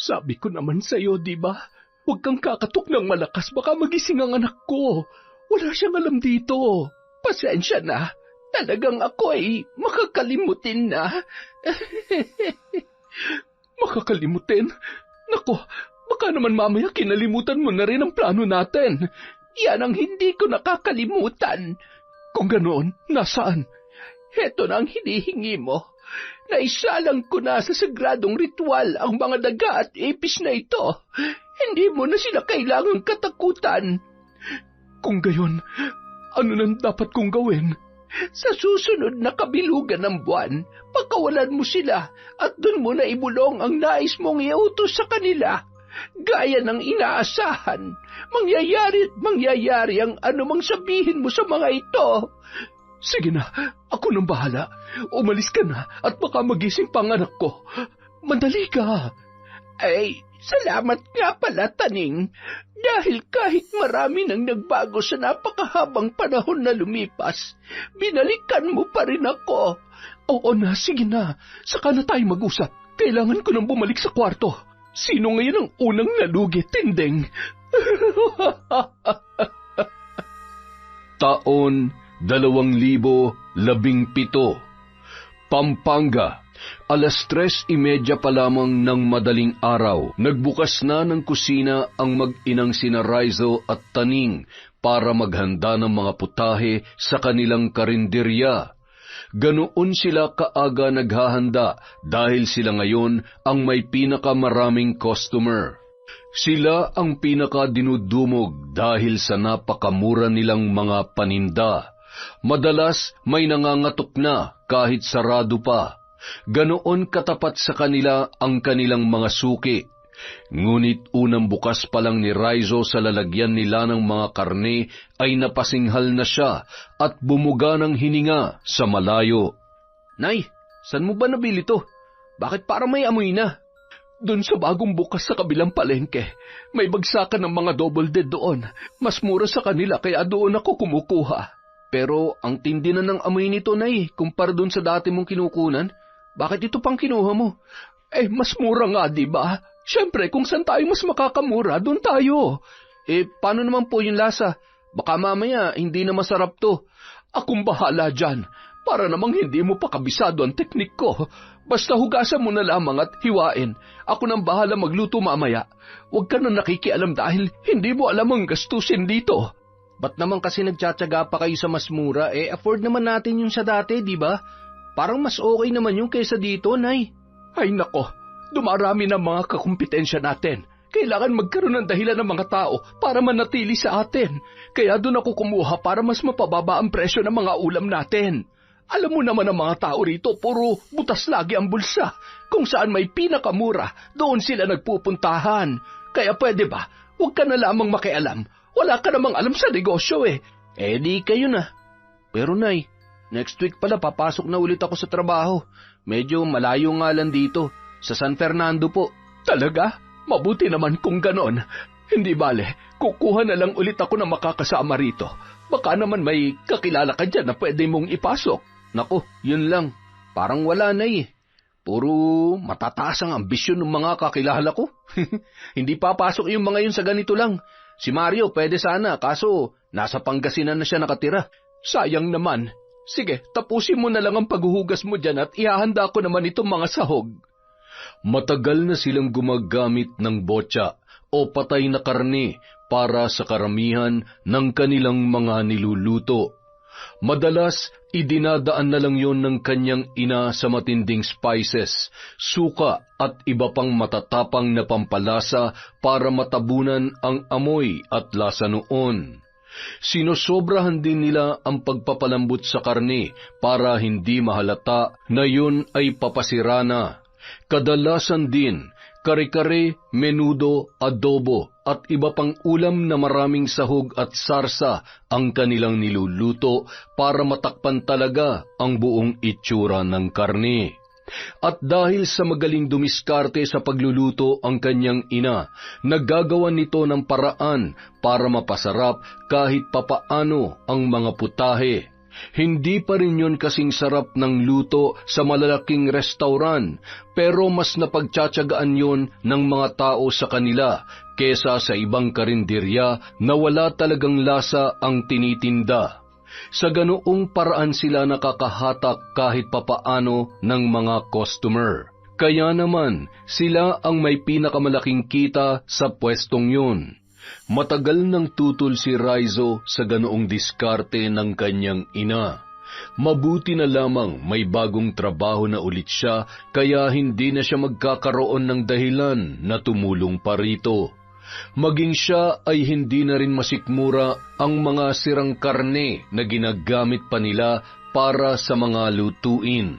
Sabi ko naman sa'yo, di ba? Huwag kang kakatok ng malakas, baka magising ang anak ko. Wala siyang alam dito. Pasensya na. Talagang ako ay makakalimutin na. Makakalimutin? Nako, baka naman mamaya kinalimutan mo na rin ang plano natin. Yan ang hindi ko nakakalimutan. Kung ganoon, nasaan? Heto na ang hinihingi mo. Naisalang ko na sa sagradong ritual ang mga daga at ipis na ito. Hindi mo na sila kailangang katakutan. Kung gayon, ano nang dapat kong gawin? Sa susunod na kabilugan ng buwan, pagkawalan mo sila at dun mo na ibulong ang nais mong iutos sa kanila. Gaya ng inaasahan, mangyayari ang anumang sabihin mo sa mga ito. Sige na, ako nang bahala. Umalis ka na at baka magising pang anak ko. Mandali ka. Ay, salamat nga pala, Taning. Dahil kahit marami nang nagbago sa napakahabang panahon na lumipas, binalikan mo pa rin ako. Oo na, sige na. Saka na tayo mag-usap. Kailangan ko nang bumalik sa kwarto. Sino ngayon ang unang nalugi, Tinding? Taon 2017, Pampanga. 3:30 pa lamang ng madaling araw, nagbukas na ng kusina ang mag-inang sina Raizo at Taning para maghanda ng mga putahe sa kanilang karinderya. Ganoon sila kaaga naghahanda dahil sila ngayon ang may pinakamaraming customer. Sila ang pinakadinudumog dahil sa napakamura nilang mga paninda. Madalas may nangangatok na kahit sarado pa. Ganoon katapat sa kanila ang kanilang mga suki. Ngunit unang bukas pa lang ni Raizo sa lalagyan nila ng mga karne ay napasinghal na siya at bumuga ng hininga sa malayo. Nay, saan mo ba nabili to? Bakit parang may amoy na? Doon sa bagong bukas sa kabilang palengke, may bagsakan ng mga double dead doon. Mas mura sa kanila kaya doon ako kumukuha. Pero ang tindi na ng amoy nito, Nay, kumpara doon sa dati mong kinukunan. Bakit ito pang kinuha mo? Mas mura nga, di ba? Siyempre, kung saan tayo mas makakamura, doon tayo. Paano naman po yung lasa? Baka mamaya, hindi na masarap to. Akong bahala dyan. Para namang hindi mo pa kabisado ang teknik ko. Basta hugasan mo na lamang at hiwain. Ako nang bahala magluto mamaya. Huwag ka na nakikialam dahil hindi mo alam ang gastusin dito. Ba't naman kasi nagtsatsaga pa kayo sa mas mura? Afford naman natin yung sa dati, di ba? Parang mas okay naman yung kaysa dito, Nay. Ay nako, dumarami na mga kakumpetensya natin. Kailangan magkaroon ng dahilan ng mga tao para manatili sa atin. Kaya doon ako kumuha para mas mapababa ang presyo ng mga ulam natin. Alam mo naman ang mga tao rito, puro butas lagi ang bulsa. Kung saan may pinakamura, doon sila nagpupuntahan. Kaya pwede ba, huwag ka na lamang makialam. Wala ka namang alam sa negosyo Di kayo na. Pero Nay, next week pala papasok na ulit ako sa trabaho. Medyo malayo nga lang dito, sa San Fernando po. Talaga? Mabuti naman kung ganon. Hindi bale, kukuha na lang ulit ako na makakasama rito. Baka naman may kakilala ka dyan na pwede mong ipasok. Naku, yun lang. Parang wala na Puro matataas ang ambisyon ng mga kakilala ko. Hindi papasok yung mga yun sa ganito lang. Si Mario pwede sana, kaso nasa Pangasinan na siya nakatira. Sayang naman. Sige, tapusin mo na lang ang paghuhugas mo dyan at ihahanda ko naman itong mga sahog. Matagal na silang gumagamit ng botya o patay na karne para sa karamihan ng kanilang mga niluluto. Madalas, idinadaan na lang yon ng kanyang ina sa matinding spices, suka at iba pang matatapang na pampalasa para matabunan ang amoy at lasa noon. Sinosobrahan din nila ang pagpapalambot sa karne para hindi mahalata na yun ay papasira na. Kadalasan din, kare-kare, menudo, adobo at iba pang ulam na maraming sahog at sarsa ang kanilang niluluto para matakpan talaga ang buong itsura ng karne. At dahil sa magaling dumiskarte sa pagluluto ang kanyang ina, nagagawa nito ng paraan para mapasarap kahit papaano ang mga putahe. Hindi pa rin yun kasing sarap ng luto sa malalaking restauran, pero mas napagtsatsagaan yun ng mga tao sa kanila kesa sa ibang karinderya na wala talagang lasa ang tinitinda. Sa ganoong paraan sila nakakahatak kahit papaano ng mga customer. Kaya naman, sila ang may pinakamalaking kita sa pwestong yun. Matagal nang tutol si Raizo sa ganoong diskarte ng kanyang ina. Mabuti na lamang may bagong trabaho na ulit siya, kaya hindi na siya magkakaroon ng dahilan na tumulong pa rito. Maging siya ay hindi na rin masikmura ang mga sirang karne na ginagamit pa nila para sa mga lutuin.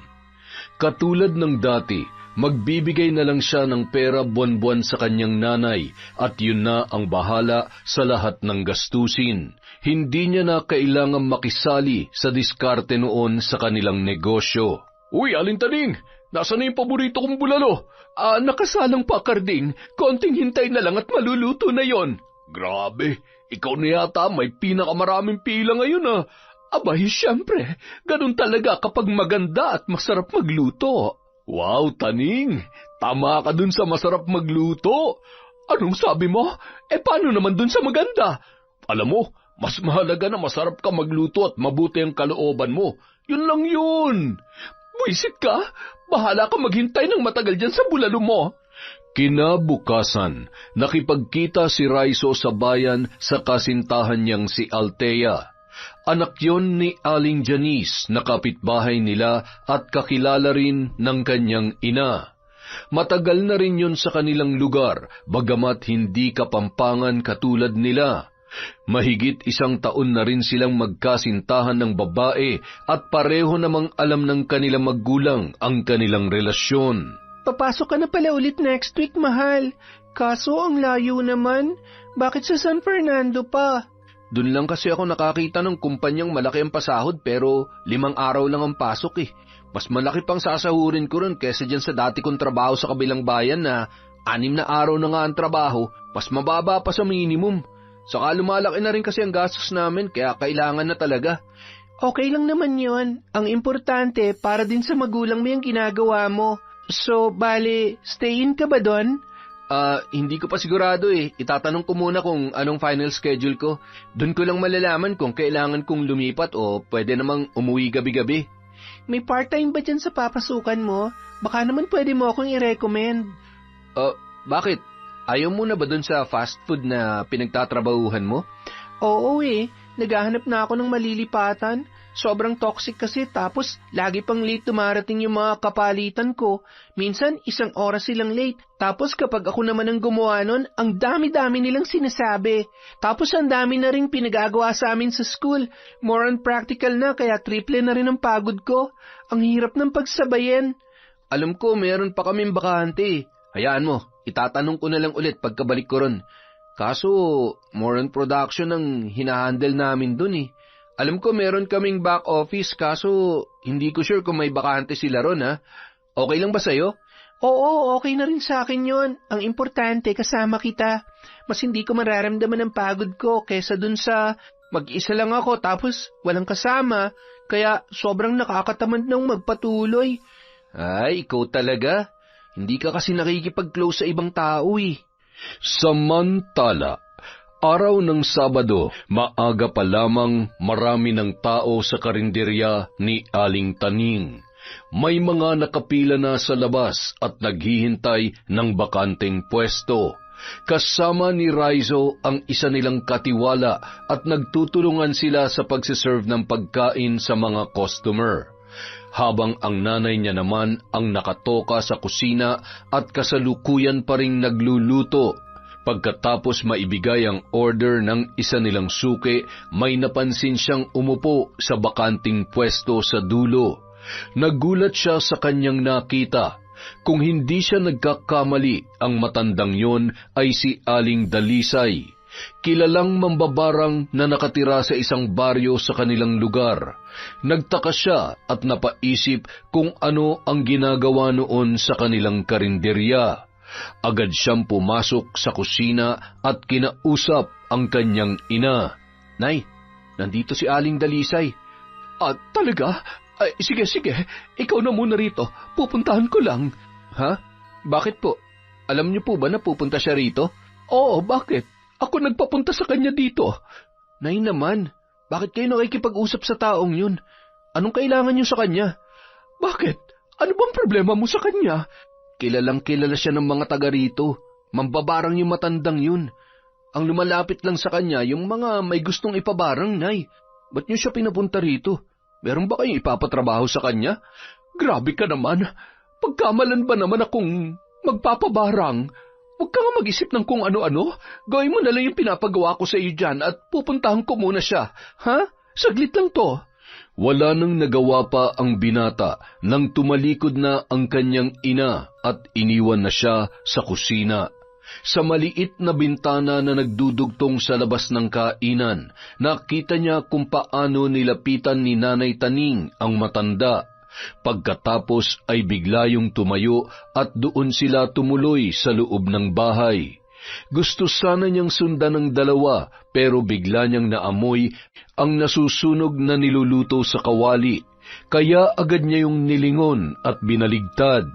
Katulad ng dati, magbibigay na lang siya ng pera buwan-buwan sa kanyang nanay at yun na ang bahala sa lahat ng gastusin. Hindi niya na kailangang makisali sa diskarte noon sa kanilang negosyo. Uy, Aling Taning! Nasaan na yung paborito kong bulalo? Nakasalang pa, Karding. Konting hintay na lang at maluluto na yon. Grabe, ikaw na yata may pinakamaraming pila ngayon Abay, siyempre, ganun talaga kapag maganda at masarap magluto. Wow, Taning! Tama ka dun sa masarap magluto. Anong sabi mo? Paano naman dun sa maganda? Alam mo, mas mahalaga na masarap ka magluto at mabuti ang kalooban mo. Yun lang yun. Buisit ka? Bahala ka maghintay ng matagal dyan sa bulalo mo. Kinabukasan, nakipagkita si Raizo sa bayan sa kasintahan niyang si Althea. Anak yon ni Aling Janice na kapitbahay nila at kakilala rin ng kanyang ina. Matagal na rin yon sa kanilang lugar, bagamat hindi kapampangan katulad nila. Mahigit 1 taon na rin silang magkasintahan ng babae at pareho namang alam ng kanilang magulang ang kanilang relasyon. Papasok ka na pala ulit next week, mahal. Kaso ang layo naman. Bakit sa San Fernando pa? Doon lang kasi ako nakakita ng kumpanyang malaki ang pasahod pero 5 araw lang ang pasok Mas malaki pang sasahurin ko ron kesa dyan sa dati kong trabaho sa kabilang bayan na 6 na araw na nga ang trabaho, mas mababa pa sa minimum. Saka lumalaki na rin kasi ang gastos namin kaya kailangan na talaga. Okay lang naman yon. Ang importante para din sa magulang mo yung ginagawa mo. So, bale, stay in ka ba doon? Hindi ko pa sigurado Itatanong ko muna kung anong final schedule ko. Doon ko lang malalaman kung kailangan kong lumipat o pwede namang umuwi gabi-gabi. May part-time ba dyan sa papasukan mo? Baka naman pwede mo akong i-recommend. Bakit? Ayaw mo na ba doon sa fast food na pinagtatrabahuhan mo? Oo naghahanap na ako ng malilipatan. Sobrang toxic kasi tapos lagi pang late dumarating yung mga kapalitan ko. Minsan 1 oras silang late. Tapos kapag ako naman ang gumawa nun, ang dami-dami nilang sinasabi. Tapos ang dami na rin pinagagawa sa amin sa school. More on practical na kaya triple na rin ang pagod ko. Ang hirap ng pagsabayin. Alam ko meron pa kaming bakante. Hayaan mo, itatanong ko na lang ulit pagkabalik ko ron. Kaso, more on production ang hinahandle namin dun Alam ko meron kaming back office kaso hindi ko sure kung may bakante sila ron Okay lang ba sa'yo? Oo, okay na rin sa akin yon. Ang importante, kasama kita. Mas hindi ko mararamdaman ang pagod ko kesa dun sa mag-isa lang ako tapos walang kasama. Kaya sobrang nakakatamad nang magpatuloy. Ay, ikaw talaga. Hindi ka kasi nakikipag-close sa ibang tao Samantala, araw ng Sabado, maaga pa lamang marami ng tao sa karinderya ni Aling Taning. May mga nakapila na sa labas at naghihintay ng bakanteng pwesto. Kasama ni Raizo ang isa nilang katiwala at nagtutulungan sila sa pagsiserve ng pagkain sa mga customer. Habang ang nanay niya naman ang nakatoka sa kusina at kasalukuyan pa ring nagluluto. Pagkatapos maibigay ang order ng isa nilang suki, may napansin siyang umupo sa bakanting pwesto sa dulo. Nagulat siya sa kanyang nakita. Kung hindi siya nagkakamali, ang matandang yon ay si Aling Dalisay. Kilalang mambabarang na nakatira sa isang baryo sa kanilang lugar. Nagtaka siya at napaisip kung ano ang ginagawa noon sa kanilang karinderya. Agad siyang pumasok sa kusina at kinausap ang kanyang ina. Nay, nandito si Aling Dalisay. Talaga? Ay, sige, ikaw na muna rito. Pupuntahan ko lang. Ha? Bakit po? Alam niyo po ba na pupunta siya rito? Oo, bakit? Ako nagpapunta sa kanya dito. Nay naman, bakit kayo nakikipag-usap sa taong yun? Anong kailangan niyo sa kanya? Bakit? Ano bang problema mo sa kanya? Kilalang kilala siya ng mga taga rito. Mambabarang yung matandang yun. Ang lumalapit lang sa kanya yung mga may gustong ipabarang, Nay. Ba't niyo siya pinapunta rito? Meron ba kayong ipapatrabaho sa kanya? Grabe ka naman. Pagkamalan ba naman akong magpapabarang? Huwag ka nga mag-isip ng kung ano-ano. Gawin mo na lang yung pinapagawa ko sa iyo dyan at pupuntahan ko muna siya. Ha? Saglit lang to. Wala nang nagawa pa ang binata nang tumalikod na ang kanyang ina at iniwan na siya sa kusina. Sa maliit na bintana na nagdudugtong sa labas ng kainan, nakita niya kung paano nilapitan ni Nanay Taning ang matanda. Pagkatapos ay bigla yung tumayo at doon sila tumuloy sa loob ng bahay. Gusto sana niyang sundan ng dalawa pero bigla niyang naamoy ang nasusunog na niluluto sa kawali, kaya agad niya yung nilingon at binaligtad.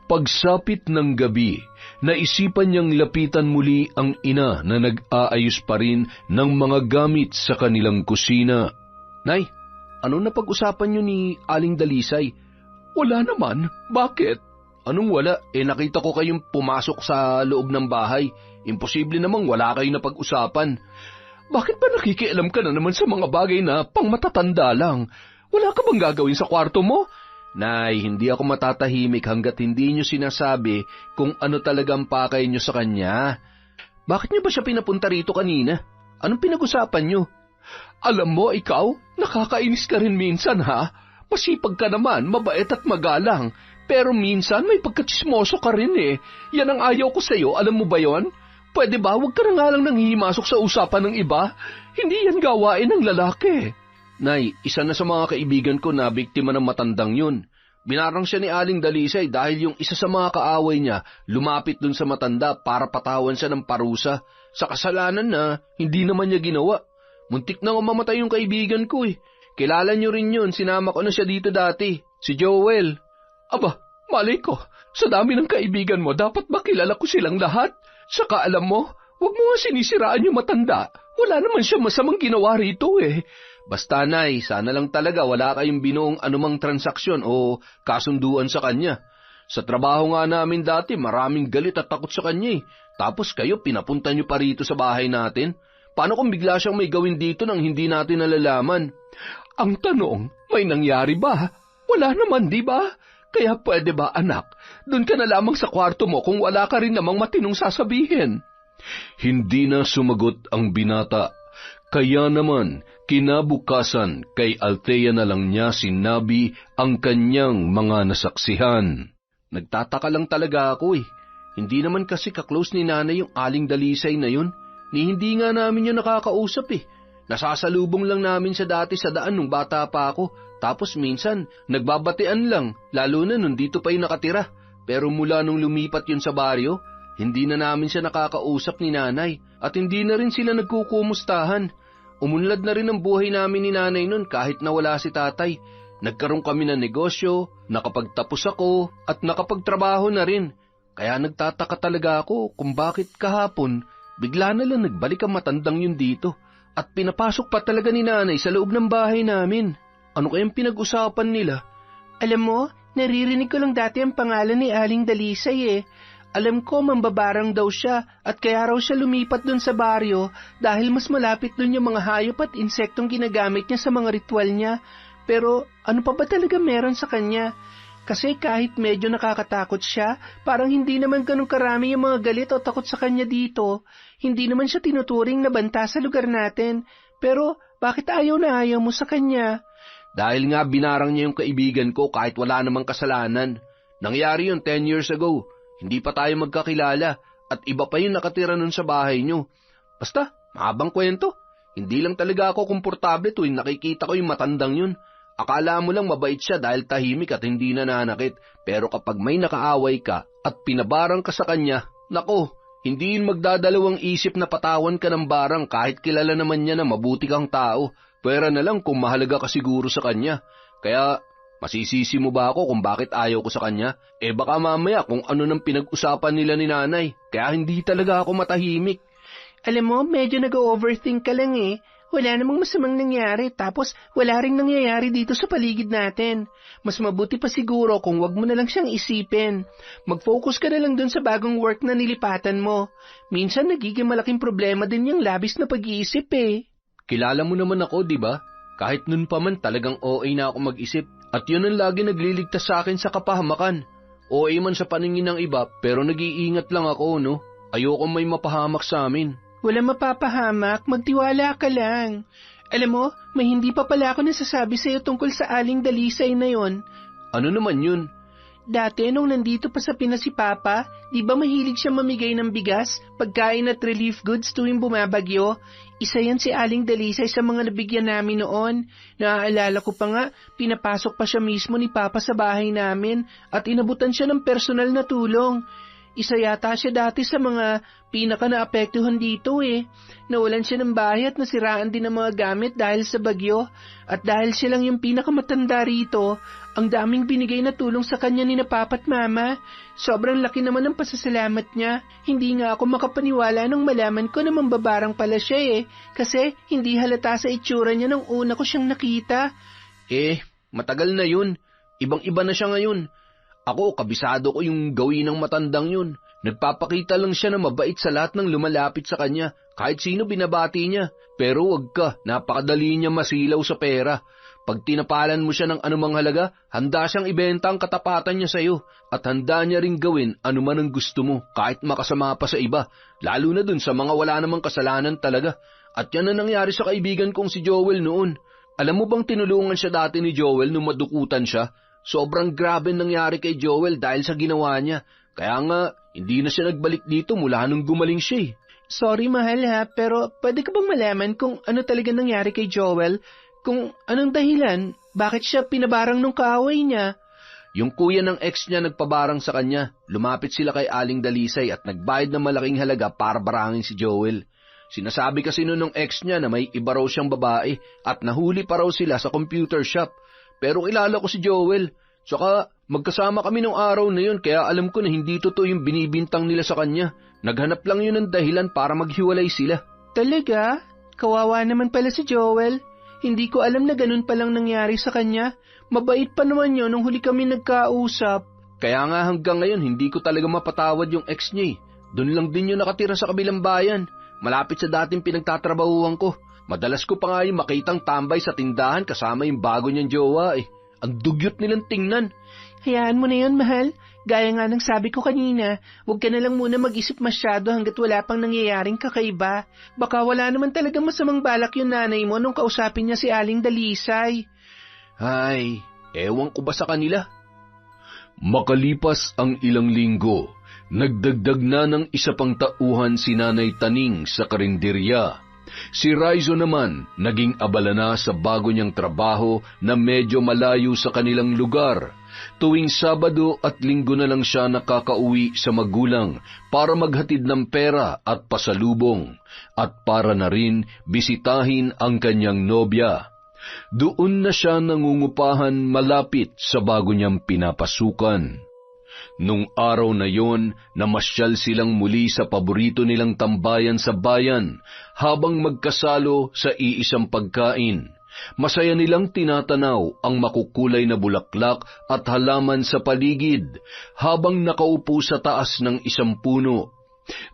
Pagsapit ng gabi, naisipan niyang lapitan muli ang ina na nag-aayos pa rin ng mga gamit sa kanilang kusina. Nay, ano na pag-usapan niyo ni Aling Dalisay? Wala naman. Bakit? Anong wala? Nakita ko kayong pumasok sa loob ng bahay. Imposible namang wala kayo na pag-usapan. Bakit ba nakikialam ka na naman sa mga bagay na pang matatanda lang? Wala ka bang gagawin sa kwarto mo? Nay, hindi ako matatahimik hanggat hindi niyo sinasabi kung ano talagang pakay niyo sa kanya. Bakit niyo ba siya pinapunta rito kanina? Anong pinag-usapan niyo? Alam mo, ikaw, nakakainis ka rin minsan, ha? Masipag ka naman, mabait at magalang. Pero minsan may pagkatsismoso ka rin eh. Yan ang ayaw ko sa'yo, alam mo ba yon? Pwede ba, huwag ka na nga lang nanghihimasok sa usapan ng iba? Hindi yan gawain ng lalaki. Nay, isa na sa mga kaibigan ko na biktima ng matandang yun. Binarang siya ni Aling Dalisay dahil yung isa sa mga kaaway niya lumapit dun sa matanda para patawan siya ng parusa sa kasalanan na hindi naman niya ginawa. Muntik na mamatay yung kaibigan ko eh. Kilala niyo rin yun, sinama ko na siya dito dati, si Joel. Aba, malay ko, sa dami ng kaibigan mo, dapat ba kilala ko silang lahat? Saka alam mo, huwag mo nga sinisiraan yung matanda. Wala naman siya masamang ginawa rito eh. Basta Nay, sana lang talaga wala kayong binuong anumang transaksyon o kasunduan sa kanya. Sa trabaho nga namin dati, maraming galit at takot sa kanya eh. Tapos kayo, pinapunta niyo pa rito sa bahay natin. Paano kung bigla siyang may gawin dito nang hindi natin nalalaman? Ang tanong, may nangyari ba? Wala naman, di ba? Kaya pwede ba, anak, doon ka na lamang sa kwarto mo kung wala ka rin namang matinong sasabihin? Hindi na sumagot ang binata. Kaya naman, kinabukasan kay Althea na lang niya sinabi ang kanyang mga nasaksihan. Nagtataka lang talaga ako eh. Hindi naman kasi kaklose ni Nanay yung Aling Dalisay na yun. Ni hindi nga namin yun nakakausap eh. Nasasalubong lang namin sa dati sa daan nung bata pa ako. Tapos minsan, nagbabatian lang, lalo na nung dito pa yung nakatira. Pero mula nung lumipat yun sa baryo, hindi na namin siya nakakausap ni Nanay at hindi na rin sila nagkukumustahan. Umunlad na rin ang buhay namin ni Nanay nun kahit nawala si Tatay. Nagkaroon kami ng negosyo, nakapagtapos ako at nakapagtrabaho na rin. Kaya nagtataka talaga ako kung bakit kahapon bigla na lang nagbalik ang matandang yun dito at pinapasok pa talaga ni Nanay sa loob ng bahay namin. Ano kayang pinag-usapan nila? Alam mo, naririnig ko lang dati ang pangalan ni Aling Dalisay eh. Alam ko mambabarang daw siya at kaya raw siya lumipat dun sa baryo dahil mas malapit dun yung mga hayop at insektong ginagamit niya sa mga ritual niya. Pero ano pa ba talaga meron sa kanya? Kasi kahit medyo nakakatakot siya, parang hindi naman ganun karami yung mga galit o takot sa kanya dito. Hindi naman siya tinuturing na banta sa lugar natin. Pero bakit ayaw na ayaw mo sa kanya? Dahil nga binarang niya yung kaibigan ko kahit wala namang kasalanan. Nangyari yun 10 years ago. Hindi pa tayo magkakilala at iba pa yung nakatira nun sa bahay nyo. Basta, mahabang kwento. Hindi lang talaga ako komportable tuwing nakikita ko yung matandang yun. Akala mo lang mabait siya dahil tahimik at hindi nananakit. Pero kapag may nakaaway ka at pinabarang ka sa kanya, nako, hindi yun magdadalawang isip na patawan ka ng barang kahit kilala naman niya na mabuti kang tao. Pwera na lang kung mahalaga ka siguro sa kanya. Kaya masisisi mo ba ako kung bakit ayaw ko sa kanya? Baka mamaya kung ano nang pinag-usapan nila ni nanay. Kaya hindi talaga ako matahimik. Alam mo, medyo nag-overthink ka lang eh. Wala namang masamang nangyari, tapos wala ring nangyayari dito sa paligid natin. Mas mabuti pa siguro kung wag mo na lang siyang isipin. Mag-focus ka na lang dun sa bagong work na nilipatan mo. Minsan nagiging malaking problema din yung labis na pag-iisip eh. Kilala mo naman ako, di ba? Kahit nun pa man talagang OA na ako mag-isip. At yun ang lagi nagliligtas sa akin sa kapahamakan. OA man sa paningin ng iba, pero nag-iingat lang ako, no? Ayoko may mapahamak sa amin. Walang mapapahamak, magtiwala ka lang. Alam mo, may hindi pa pala ako nasasabi sa'yo tungkol sa Aling Dalisay na yon. Ano naman yun? Dati nung nandito pa sa Pinas si Papa, di ba mahilig siya mamigay ng bigas, pagkain at relief goods tuwing bumabagyo? Isa yan si Aling Dalisay sa mga nabigyan namin noon. Naaalala ko pa nga, pinapasok pa siya mismo ni Papa sa bahay namin at inabutan siya ng personal na tulong. Isa yata siya dati sa mga pinaka-naapektuhan dito eh. Nawalan siya ng bahay at nasiraan din ng mga gamit dahil sa bagyo. At dahil siya lang yung pinakamatanda rito, ang daming binigay na tulong sa kanya ni na Papa at Mama. Sobrang laki naman ng pasasalamat niya. Hindi nga ako makapaniwala nung malaman ko na mambabarang pala siya eh. Kasi hindi halata sa itsura niya nung una ko siyang nakita. Matagal na yun. Ibang-iba na siya ngayon. Ako, kabisado ko yung gawin ng matandang yun. Nagpapakita lang siya na mabait sa lahat ng lumalapit sa kanya, kahit sino binabati niya. Pero wag ka, napakadali niya masilaw sa pera. Pag tinapalan mo siya ng anumang halaga, handa siyang ibenta ang katapatan niya sa'yo. At handa niya ring gawin anuman ang gusto mo, kahit makasama pa sa iba. Lalo na dun sa mga wala namang kasalanan talaga. At yan ang nangyari sa kaibigan kong si Joel noon. Alam mo bang tinulungan siya dati ni Joel nung madukutan siya? Sobrang grabe nangyari kay Joel dahil sa ginawa niya. Kaya nga, hindi na siya nagbalik dito mula nung gumaling siya. Sorry mahal ha, pero pwede ka bang malaman kung ano talaga nangyari kay Joel? Kung anong dahilan, bakit siya pinabarang nung kaaway niya? Yung kuya ng ex niya nagpabarang sa kanya. Lumapit sila kay Aling Dalisay at nagbayad ng malaking halaga para barangin si Joel. Sinasabi kasi nun ng ex niya na may iba raw siyang babae at nahuli pa raw sila sa computer shop. Pero kilala ko si Joel. Tsaka magkasama kami nung araw na yun kaya alam ko na hindi totoo yung binibintang nila sa kanya. Naghanap lang yun ng dahilan para maghiwalay sila. Talaga? Kawawa naman pala si Joel. Hindi ko alam na ganun palang nangyari sa kanya. Mabait pa naman yun nung huli kami nagkausap. Kaya nga hanggang ngayon hindi ko talaga mapatawad yung ex niya. Doon lang din yun nakatira sa kabilang bayan. Malapit sa dating pinagtatrabahuan ko. Madalas ko pa nga yung makitang tambay sa tindahan kasama yung bago niyang jowa eh. Ang dugyot nilang tingnan. Hayaan mo na yun, mahal. Gaya nga ng sabi ko kanina, huwag ka na lang muna mag-isip masyado hanggat wala pang nangyayaring kakaiba. Baka wala naman talagang masamang balak yung nanay mo nung kausapin niya si Aling Dalisay. Ay, ewan ko ba sa kanila? Makalipas ang ilang linggo, nagdagdag na ng isa pang tauhan si Nanay Taning sa karinderya. Si Raizo naman naging abala na sa bago niyang trabaho na medyo malayo sa kanilang lugar. Tuwing Sabado at Linggo na lang siya nakakauwi sa magulang para maghatid ng pera at pasalubong at para na rin bisitahin ang kanyang nobya. Doon na siya nangungupahan malapit sa bago niyang pinapasukan. Nung araw na yon, namasyal silang muli sa paborito nilang tambayan sa bayan habang magkasalo sa iisang pagkain. Masaya nilang tinatanaw ang makukulay na bulaklak at halaman sa paligid habang nakaupo sa taas ng isang puno.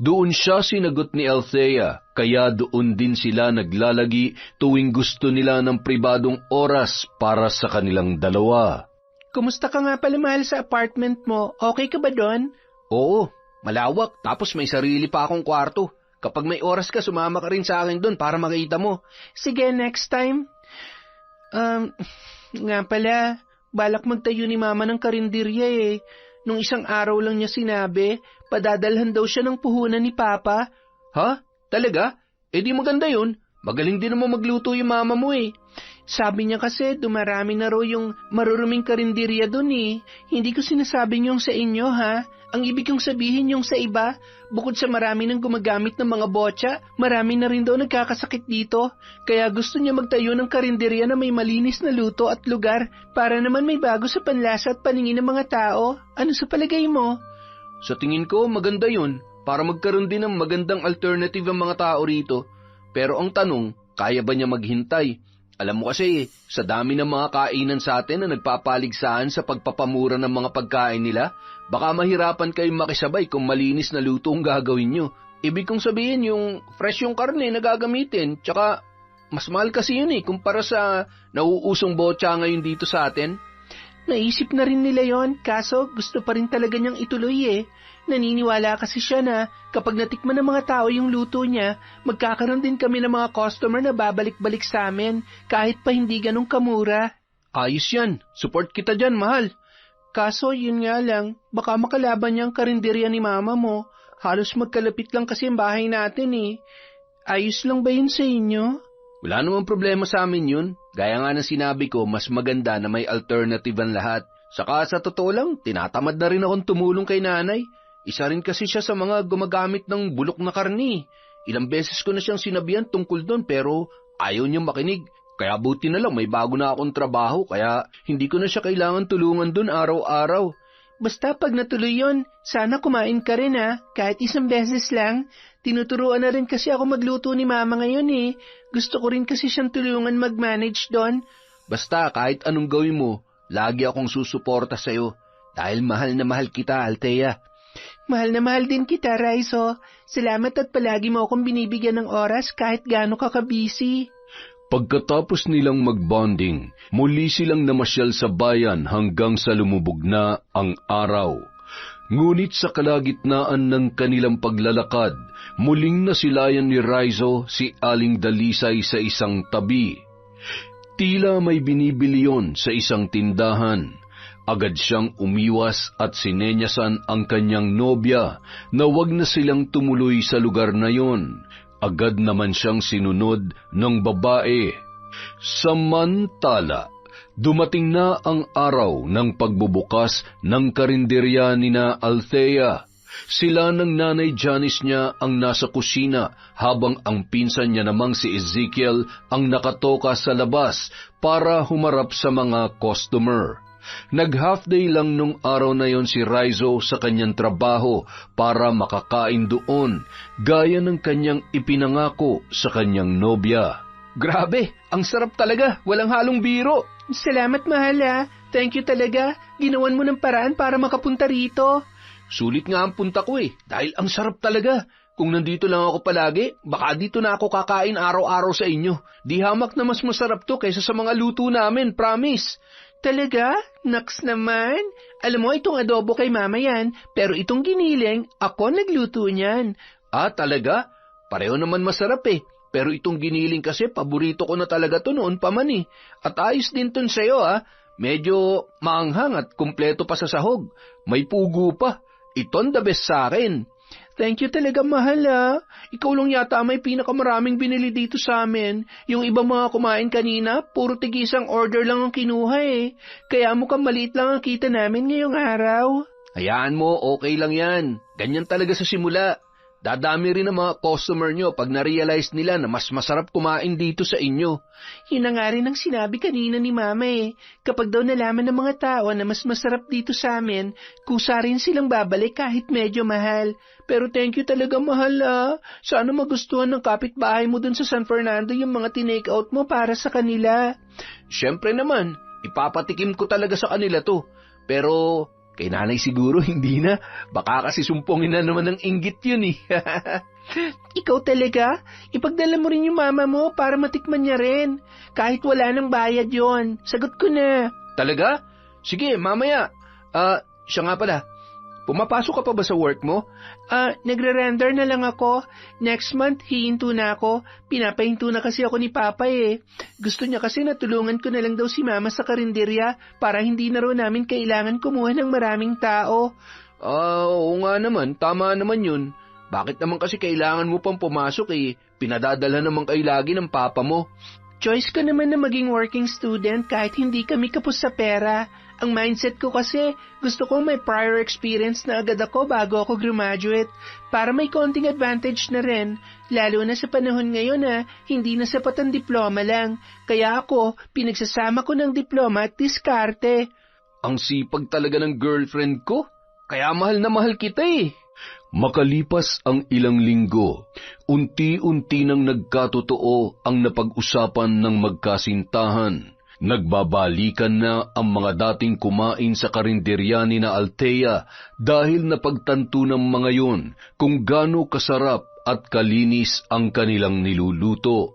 Doon siya sinagot ni Althea, kaya doon din sila naglalagi tuwing gusto nila ng pribadong oras para sa kanilang dalawa. Kumusta ka nga pala mahal sa apartment mo? Okay ka ba doon? Oo, malawak. Tapos may sarili pa akong kwarto. Kapag may oras ka, sumama ka rin sa akin doon para makita mo. Sige, next time. Nga pala, balak magtayo ni Mama ng karinderya eh. Nung isang araw lang niya sinabi, padadalhan daw siya ng puhunan ni Papa. Ha? Talaga? Eh di maganda yun. Magaling din naman magluto yung mama mo eh. Sabi niya kasi dumarami na raw yung maruruming karinderya dun eh. Hindi ko sinasabing yung sa inyo ha. Ang ibig kong sabihin yung sa iba, bukod sa marami nang gumagamit ng mga botya, marami na rin daw nagkakasakit dito. Kaya gusto niya magtayo ng karinderya na may malinis na luto at lugar para naman may bago sa panlasa at paningin ng mga tao. Ano sa palagay mo? Sa tingin ko, maganda yun para magkaroon din ng magandang alternative ang mga tao rito. Pero ang tanong, kaya ba niya maghintay? Alam mo kasi, sa dami ng mga kainan sa atin na nagpapaligsahan sa pagpapamura ng mga pagkain nila, baka mahirapan kayong makisabay kung malinis na luto ang gagawin nyo. Ibig kong sabihin yung fresh yung karne na gagamitin, tsaka mas mahal kasi yun eh, kumpara sa nauusong botya ngayon dito sa atin. Naisip na rin nila yon, kaso gusto pa rin talaga niyang ituloy eh. Naniniwala kasi siya na kapag natikman ng mga tao yung luto niya, magkakaroon din kami ng mga customer na babalik-balik sa amin kahit pa hindi ganun kamura. Ayos yan, support kita dyan, mahal. Kaso yun nga lang, baka makalaban niya ang karinderya ni mama mo. Halos magkalapit lang kasi ang bahay natin eh. Ayos lang ba yun sa inyo? Wala namang problema sa amin yun. Gaya nga ng sinabi ko, mas maganda na may alternative ang lahat. Saka sa totoo lang, tinatamad na rin akong tumulong kay nanay. Isa rin kasi siya sa mga gumagamit ng bulok na karni. Ilang beses ko na siyang sinabihan tungkol doon pero ayaw niyang makinig. Kaya buti na lang may bago na akong trabaho kaya hindi ko na siya kailangan tulungan doon araw-araw. Basta pag natuloy yun, sana kumain ka rin ha, kahit isang beses lang. Tinuturuan na rin kasi ako magluto ni mama ngayon eh. Gusto ko rin kasi siyang tulungan mag-manage doon. Basta kahit anong gawin mo, lagi akong susuporta sa'yo. Dahil mahal na mahal kita, Althea. Mahal na mahal din kita, Raizo. Salamat at palagi mo akong binibigyan ng oras kahit gaano ka kabisi. Pagkatapos nilang magbonding, muli silang namasyal sa bayan hanggang sa lumubog na ang araw. Ngunit sa kalagitnaan ng kanilang paglalakad, muling nasilayan ni Raizo si Aling Dalisay sa isang tabi. Tila may binibili yon sa isang tindahan. Agad siyang umiwas at sinenyasan ang kanyang nobya na wag na silang tumuloy sa lugar na yon. Agad naman siyang sinunod ng babae. Samantala, dumating na ang araw ng pagbubukas ng karinderya nina Althea. Sila ng nanay Janice niya ang nasa kusina habang ang pinsan niya namang si Ezekiel ang nakatoka sa labas para humarap sa mga customer. Nag-half day lang nung araw na yon si Raizo sa kanyang trabaho para makakain doon, gaya ng kanyang ipinangako sa kanyang nobya. Grabe, ang sarap talaga, walang halong biro. Salamat mahal ha, thank you talaga, ginawan mo ng paraan para makapunta rito. Sulit nga ang punta ko eh, dahil ang sarap talaga. Kung nandito lang ako palagi, baka dito na ako kakain araw-araw sa inyo. Di hamak na mas masarap to kaysa sa mga luto namin, promise. Talaga? Naks naman. Alam mo, itong adobo kay mama yan, pero itong giniling, ako nagluto niyan. Ah, talaga? Pareho naman masarap eh. Pero itong giniling kasi, paborito ko na talaga to noon pa man eh. At ayos din ton sa'yo ah. Medyo maanghang at kumpleto pa sa sahog. May pugo pa. Iton the best sa akin. Thank you talaga mahal ha. Ikaw lang yata may pinakamaraming binili dito sa amin. Yung ibang mga kumain kanina, puro tigisang order lang ang kinuha eh. Kaya mukhang maliit lang ang kita namin ngayong araw. Hayaan mo, okay lang yan. Ganyan talaga sa simula. Dadami rin ang mga customer nyo pag na-realize nila na mas masarap kumain dito sa inyo. Yun na nga rin ang sinabi kanina ni Mama eh. Kapag daw nalaman ng mga tao na mas masarap dito sa amin, kusa rin silang babalik kahit medyo mahal. Pero thank you talaga mahal ah. Sana magustuhan ng kapitbahay mo dun sa San Fernando yung mga tinake out mo para sa kanila. Siyempre naman, ipapatikim ko talaga sa kanila to. Pero kay nanay siguro hindi na. Baka kasi sumpongin na naman ng inggit yun eh. Ikaw talaga? Ipagdala mo rin yung mama mo para matikman niya rin. Kahit wala nang bayad yon. Sagot ko na. Talaga? Sige, mamaya. Siya nga pala. Pumapasok ka pa ba sa work mo? Nagre-render na lang ako. Next month, hihinto na ako. Pinapahinto na kasi ako ni Papa eh. Gusto niya kasi natulungan ko na lang daw si Mama sa karinderya para hindi na raw namin kailangan kumuha ng maraming tao. Oo nga naman. Tama naman yun. Bakit naman kasi kailangan mo pang pumasok pinadadala naman kayo lagi ng papa mo. Choice ko naman na maging working student kahit hindi kami kapos sa pera. Ang mindset ko kasi, gusto ko may prior experience na agad ako bago ako graduate para may konting advantage na rin, lalo na sa panahon ngayon na hindi na sapat ang diploma lang. Kaya ako, pinagsasama ko ng diploma at diskarte. Ang sipag talaga ng girlfriend ko, kaya mahal na mahal kita Makalipas ang ilang linggo, unti-unti nang nagkatotoo ang napag-usapan ng magkasintahan. Nagbabalikan na ang mga dating kumain sa karinderya ni na Althea dahil napagtanto ng mga yon kung gaano kasarap at kalinis ang kanilang niluluto.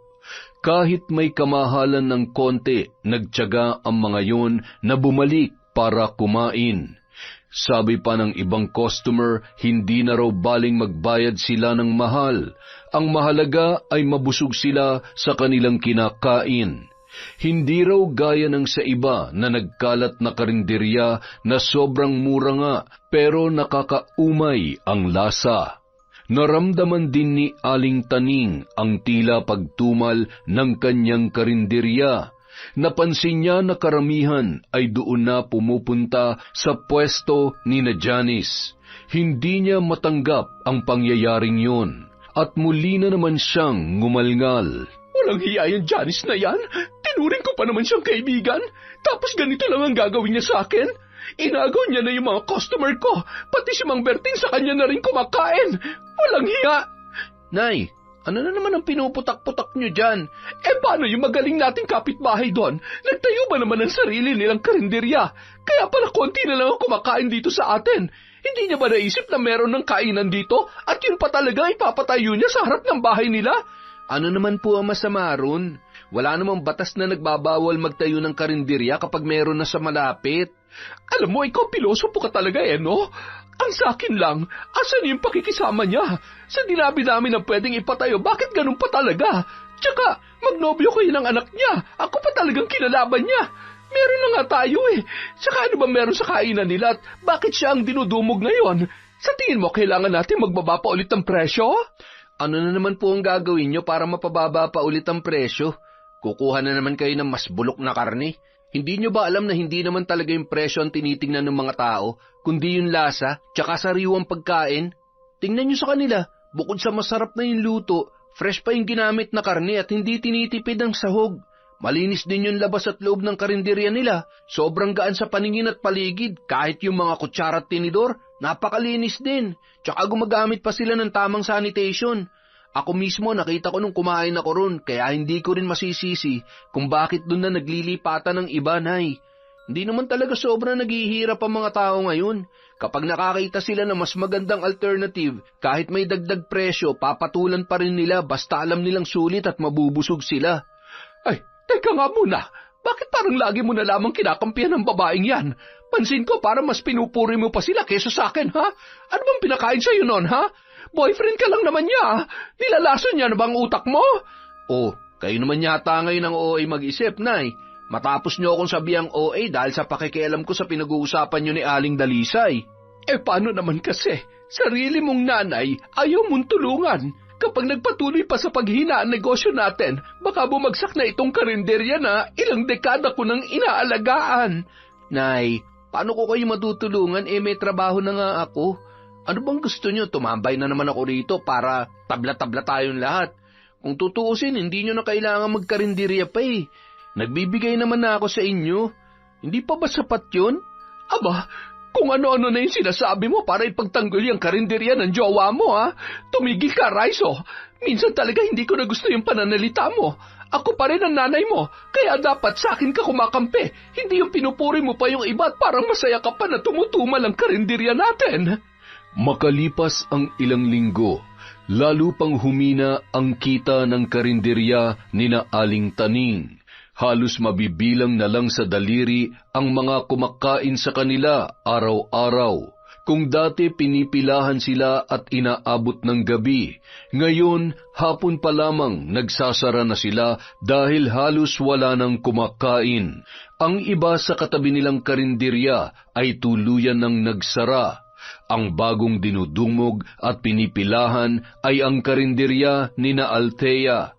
Kahit may kamahalan ng konti, nagtiyaga ang mga yon na bumalik para kumain. Sabi pa ng ibang customer, hindi na raw baling magbayad sila ng mahal. Ang mahalaga ay mabusog sila sa kanilang kinakain. Hindi raw gaya ng sa iba na nagkalat na karinderya na sobrang mura nga pero nakakaumay ang lasa. Naramdaman din ni Aling Taning ang tila pagtumal ng kanyang karinderya. Napansin niya na karamihan ay doon na pumupunta sa pwesto ni na Janice. Hindi niya matanggap ang pangyayaring yon at muli na naman siyang ngumalngal. Walang hiya yung Janice na yan. Tinuring ko pa naman siyang kaibigan. Tapos ganito lang ang gagawin niya sa akin. Inagaw niya na yung mga customer ko. Pati si Mang Berting sa kanya na rin kumakain. Walang hiya. Nay, ano na naman ang pinuputak-putak niyo dyan? Paano yung magaling nating kapitbahay doon? Nagtayo ba naman ng sarili nilang karinderya? Kaya pala konti na lang ang kumakain dito sa atin. Hindi niya ba naisip na meron ng kainan dito? At yun pa talaga ipapatayo niya sa harap ng bahay nila? Ano naman po ang masama ron? Wala namang batas na nagbabawal magtayo ng karinderya kapag meron na sa malapit. Alam mo, ikaw pilosopo ka talaga no? Ang sakin lang, asan yung pakikisama niya? Sa dinabi namin na pwedeng ipatayo, bakit ganun pa talaga? Tsaka, magnobyo ko yun ang anak niya. Ako pa talagang kinalaban niya. Meron na nga tayo Tsaka ano ba meron sa kainan nila at bakit siya ang dinudumog ngayon? Sa tingin mo, kailangan natin magbaba pa ulit ang presyo? Ano na naman po ang gagawin nyo para mapababa pa ulit ang presyo? Kukuha na naman kayo ng mas bulok na karne. Hindi nyo ba alam na hindi naman talaga yung presyo ang tinitingnan ng mga tao, kundi yung lasa, tsaka sariwang pagkain? Tingnan nyo sa kanila, bukod sa masarap na yung luto, fresh pa yung ginamit na karne at hindi tinitipid ang sahog. Malinis din yung labas at loob ng karinderya nila. Sobrang gaan sa paningin at paligid, kahit yung mga kutsara at tinidor, napakalinis din. Tsaka gumagamit pa sila ng tamang sanitation. Ako mismo nakita ko nung kumain ako ron, kaya hindi ko rin masisisi kung bakit doon na naglilipatan ng iba, Nay. Hindi naman talaga sobrang naghihirap ang mga tao ngayon. Kapag nakakita sila ng mas magandang alternative, kahit may dagdag presyo, papatulan pa rin nila basta alam nilang sulit at mabubusog sila. Ay, teka nga muna. Bakit parang lagi mo na lamang kinakampihan ng babaeng yan? Pansin ko parang mas pinupuri mo pa sila kesa sa akin, ha? Ano bang pinakain sa'yo nun, ha? Boyfriend ka lang naman niya. Nilalason niya na bang utak mo? Oh, kayo naman yata ngayon ang OA mag-isip, Nay. Matapos niyo akong sabihang OA dahil sa pakikialam ko sa pinag-uusapan niyo ni Aling Dalisay. Paano naman kasi? Sarili mong nanay, ayaw mong tulungan. Kapag nagpatuloy pa sa paghina ang negosyo natin, baka bumagsak na itong karinderya na ilang dekada ko nang inaalagaan. Nay, paano ko kayo matutulungan may trabaho na nga ako? Ano bang gusto nyo? Tumambay na naman ako rito para tabla-tabla tayong lahat. Kung tutuusin, hindi nyo na kailangan magkarinderya pa Nagbibigay naman na ako sa inyo. Hindi pa ba sapat yun? Aba, kung ano-ano na yung sinasabi mo para ipagtanggol yung karinderya ng jowa mo, ha? Tumigil ka, Raizo. Minsan talaga hindi ko na gusto yung pananalita mo. Ako pa rin ang nanay mo, kaya dapat sa akin ka kumakampi. Hindi yung pinupuri mo pa yung iba at parang masaya ka pa na tumutumal ang karinderya natin. Makalipas ang ilang linggo, lalo pang humina ang kita ng karinderya ni na Aling Taning. Halos mabibilang na lang sa daliri ang mga kumakain sa kanila araw-araw. Kung dati pinipilahan sila at inaabot ng gabi, ngayon hapon pa lamang nagsasara na sila dahil halos wala nang kumakain. Ang iba sa katabi nilang karinderya ay tuluyan ng nagsara. Ang bagong dinudumog at pinipilahan ay ang karinderya ni na Althea.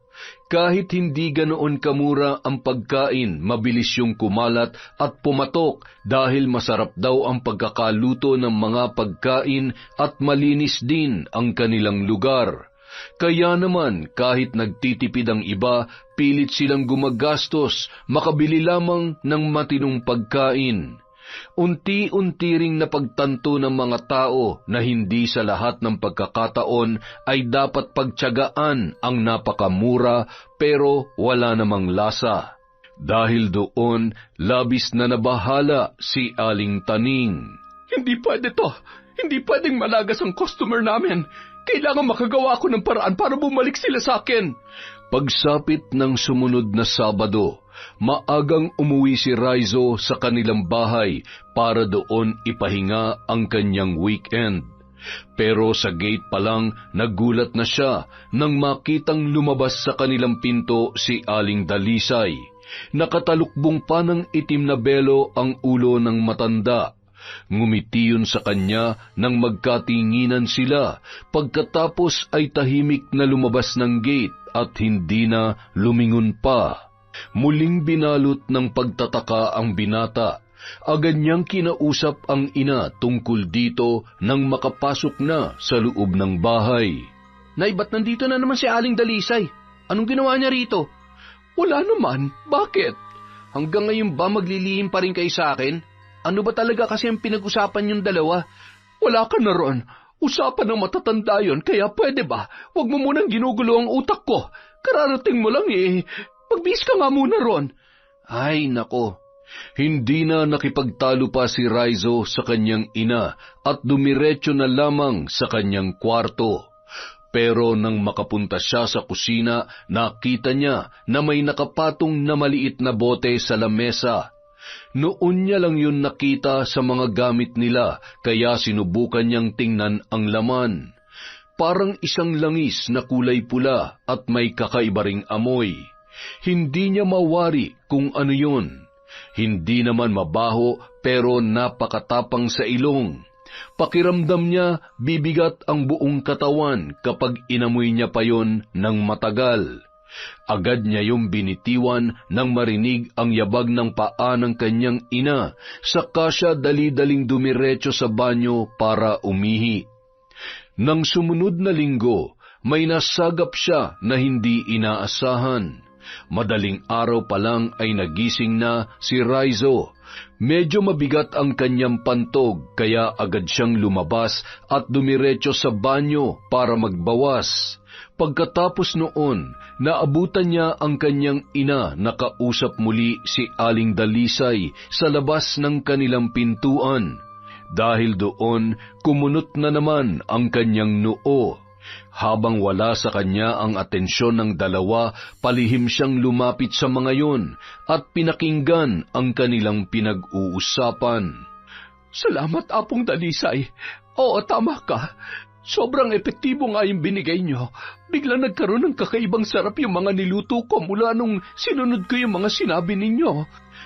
Kahit hindi ganoon kamura ang pagkain, mabilis yung kumalat at pumatok dahil masarap daw ang pagkakaluto ng mga pagkain at malinis din ang kanilang lugar. Kaya naman kahit nagtitipid ang iba, pilit silang gumagastos, makabili lamang ng matinong pagkain. Unti-unti ring napagtanto ng mga tao na hindi sa lahat ng pagkakataon ay dapat pagtiyagaan ang napakamura pero wala namang lasa. Dahil doon, labis na nabahala si Aling Taning. Hindi pwede to. Hindi pwedeng malagas ang customer namin. Kailangan makagawa ko ng paraan para bumalik sila sa akin. Pagsapit ng sumunod na Sabado, maagang umuwi si Raizo sa kanilang bahay para doon ipahinga ang kanyang weekend. Pero sa gate pa lang, nagulat na siya nang makitang lumabas sa kanilang pinto si Aling Dalisay. Nakatalukbong pa ng itim na belo ang ulo ng matanda. Ngumiti yun sa kanya nang magkatinginan sila, pagkatapos ay tahimik na lumabas ng gate at hindi na lumingon pa. Muling binalot ng pagtataka ang binata. Agad niyang kinausap ang ina tungkol dito nang makapasok na sa loob ng bahay. Nay, ba't nandito na naman si Aling Dalisay? Anong ginawa niya rito? Wala naman. Bakit? Hanggang ngayon ba maglilihim pa rin kayo sa akin? Ano ba talaga kasi ang pinag-usapan yung dalawa? Wala ka na ron. Usapan ng matatanda yun, kaya pwede ba? Huwag mo munang ginugulo ang utak ko. Kararating mo lang eh. Magbihis ka nga muna ron. Ay, nako. Hindi na nakipagtalo pa si Raizo sa kanyang ina at dumiretso na lamang sa kanyang kwarto. Pero nang makapunta siya sa kusina, nakita niya na may nakapatong na maliit na bote sa lamesa. Noon niya lang yun nakita sa mga gamit nila, kaya sinubukan niyang tingnan ang laman. Parang isang langis na kulay pula at may kakaiba ring amoy. Hindi niya mawari kung ano yun. Hindi naman mabaho pero napakatapang sa ilong. Pakiramdam niya bibigat ang buong katawan kapag inamoy niya pa yon ng matagal. Agad niya yung binitiwan nang marinig ang yabag ng paa ng kanyang ina, saka siya dali-daling dumiretso sa banyo para umihi. Nang sumunod na linggo, may nasagap siya na hindi inaasahan. Madaling araw pa lang ay nagising na si Raizo. Medyo mabigat ang kanyang pantog kaya agad siyang lumabas at dumiretso sa banyo para magbawas. Pagkatapos noon, naabutan niya ang kanyang ina na kausap muli si Aling Dalisay sa labas ng kanilang pintuan. Dahil doon, kumunot na naman ang kanyang noo. Habang wala sa kanya ang atensyon ng dalawa, palihim siyang lumapit sa mga yun at pinakinggan ang kanilang pinag-uusapan. Salamat, Apong Dalisay. Oo, tama ka. Sobrang epektibo nga yung binigay nyo. Biglang nagkaroon ng kakaibang sarap yung mga niluto ko mula nung sinunod ko yung mga sinabi ninyo.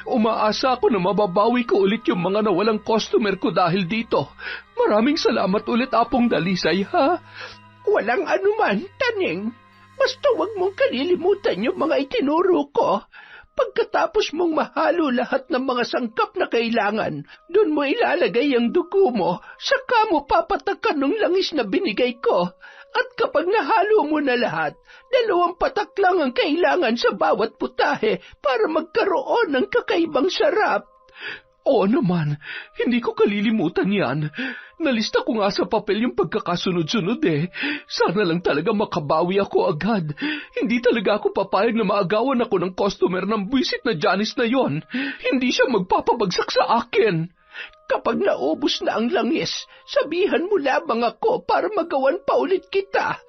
Umaasa ako na mababawi ko ulit yung mga nawalang customer ko dahil dito. Maraming salamat ulit, Apong Dalisay, ha? Walang anuman, Taning. Basta huwag mong kalilimutan yung mga itinuro ko. Pagkatapos mong mahalo lahat ng mga sangkap na kailangan, doon mo ilalagay ang dugo mo, saka mo papatakan ng langis na binigay ko. At kapag nahalo mo na lahat, 2 patak lang ang kailangan sa bawat putahe para magkaroon ng kakaibang sarap. Oo naman, hindi ko kalilimutan yan. Nalista ko nga sa papel yung pagkakasunod-sunod eh. Sana lang talaga makabawi ako agad. Hindi talaga ako papayag na maagawan ako ng customer ng buwisit na Janice na yon. Hindi siya magpapabagsak sa akin. Kapag naubos na ang langis, sabihan mo lamang ako para magawan pa ulit kita.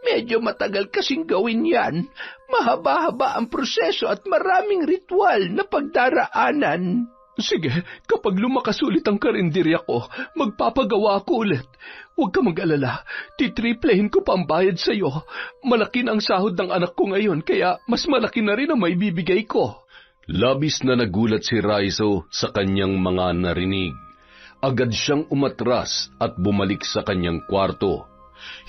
Medyo matagal kasing gawin yan. Mahaba-haba ang proseso at maraming ritual na pagdaraanan. Sige, kapag lumakas ulit ang karinderya ko, magpapagawa ako ulit. Huwag ka mag-alala, titriplehin ko pa ang bayad sa'yo. Malaki na ang sahod ng anak ko ngayon, kaya mas malaki na rin ang may bibigay ko. Labis na nagulat si Raizo sa kanyang mga narinig. Agad siyang umatras at bumalik sa kanyang kwarto.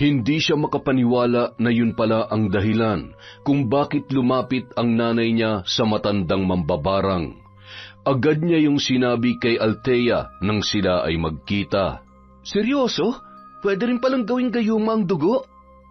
Hindi siya makapaniwala na yun pala ang dahilan kung bakit lumapit ang nanay niya sa matandang mambabarang. Agad niya yung sinabi kay Althea nang sila ay magkita. Seryoso? Pwede rin palang gawing gayuma ang dugo?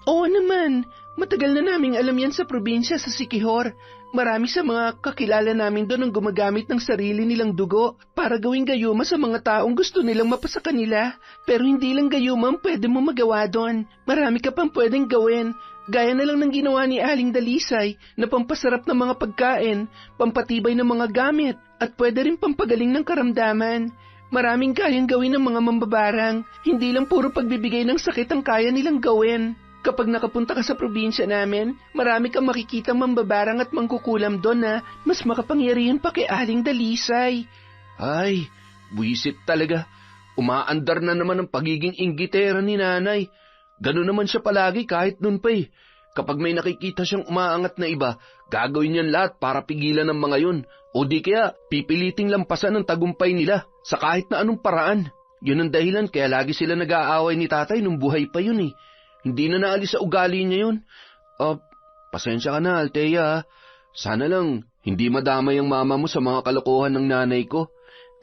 Oo naman, matagal na naming alam yan sa probinsya sa Siquijor. Marami sa mga kakilala namin doon ang gumagamit ng sarili nilang dugo para gawing gayuma sa mga taong gusto nilang mapasa kanila. Pero hindi lang gayuma ang pwede mo magawa doon. Marami ka pang pwedeng gawin. Gaya na lang ng ginawa ni Aling Dalisay na pampasarap ng mga pagkain, pampatibay ng mga gamit, at pwede rin pampagaling ng karamdaman. Maraming kayang gawin ng mga mambabarang. Hindi lang puro pagbibigay ng sakit ang kaya nilang gawin. Kapag nakapunta ka sa probinsya namin, marami kang makikitang mambabarang at mangkukulam doon na mas makapangyarihan pa kay Aling Dalisay. Ay, buwisit talaga. Umaandar na naman ang pagiging inggitera ni nanay. Ganun naman siya palagi kahit nun pa eh. Kapag may nakikita siyang umaangat na iba, gagawin niyan lahat para pigilan ng mga yun. O di kaya, pipiliting lampasan ang tagumpay nila sa kahit na anong paraan. Yun ang dahilan kaya lagi sila nag-aaway ni tatay nung buhay pa yun eh. Hindi na naalis sa ugali niya yun. Pasensya ka na, Althea. Sana lang, hindi madamay ang mama mo sa mga kalokohan ng nanay ko.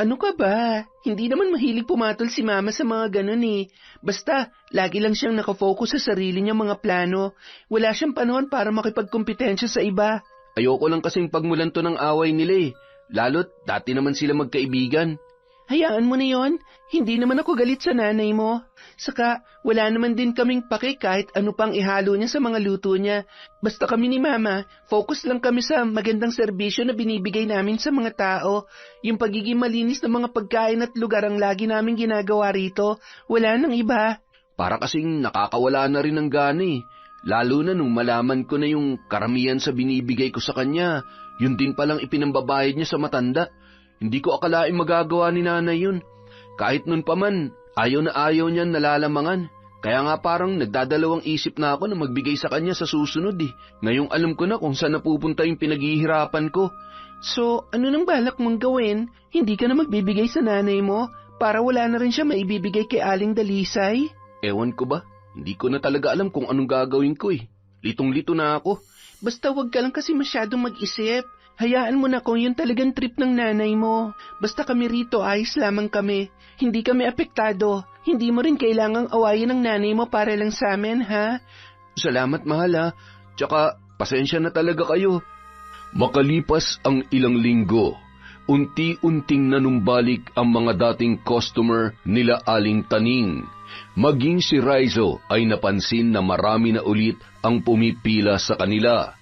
Ano ka ba? Hindi naman mahilig pumatol si mama sa mga ganun eh. Basta, lagi lang siyang nakafocus sa sarili niyang mga plano. Wala siyang panahon para makipagkompetensya sa iba. Ayoko lang kasing pagmulanto ng away nila eh. Lalo't dati naman sila magkaibigan. Hayaan mo na yon. Hindi naman ako galit sa nanay mo. Saka, wala naman din kaming pake kahit ano pang ihalo niya sa mga luto niya. Basta kami ni Mama, focus lang kami sa magandang serbisyo na binibigay namin sa mga tao. Yung pagiging malinis ng mga pagkain at lugar ang lagi namin ginagawa rito. Wala nang iba. Para kasing nakakawala na rin ng gani. Lalo na nung malaman ko na yung karamihan sa binibigay ko sa kanya, yun din palang ipinambabayad niya sa matanda. Hindi ko akalaing magagawa ni nanay yun. Kahit nun pa man, ayaw na ayaw niyan nalalamangan. Kaya nga parang nagdadalawang isip na ako na magbigay sa kanya sa susunod eh. Ngayong alam ko na kung saan napupunta yung pinaghihirapan ko. So, ano nang balak mong gawin? Hindi ka na magbibigay sa nanay mo para wala na rin siya maibibigay kay Aling Dalisay? Ewan ko ba? Hindi ko na talaga alam kung anong gagawin ko eh. Litong-lito na ako. Basta wag ka lang kasi masyadong mag-isip. Hayaan mo na kung yun talagang trip ng nanay mo. Basta kami rito, ayos lamang kami. Hindi kami apektado. Hindi mo rin kailangang awayin ng nanay mo para lang sa amin, ha? Salamat, mahal ha. Tsaka, pasensya na talaga kayo. Makalipas ang ilang linggo, unti-unting nanumbalik ang mga dating customer nila Aling Taning. Maging si Raizo ay napansin na marami na ulit ang pumipila sa kanila.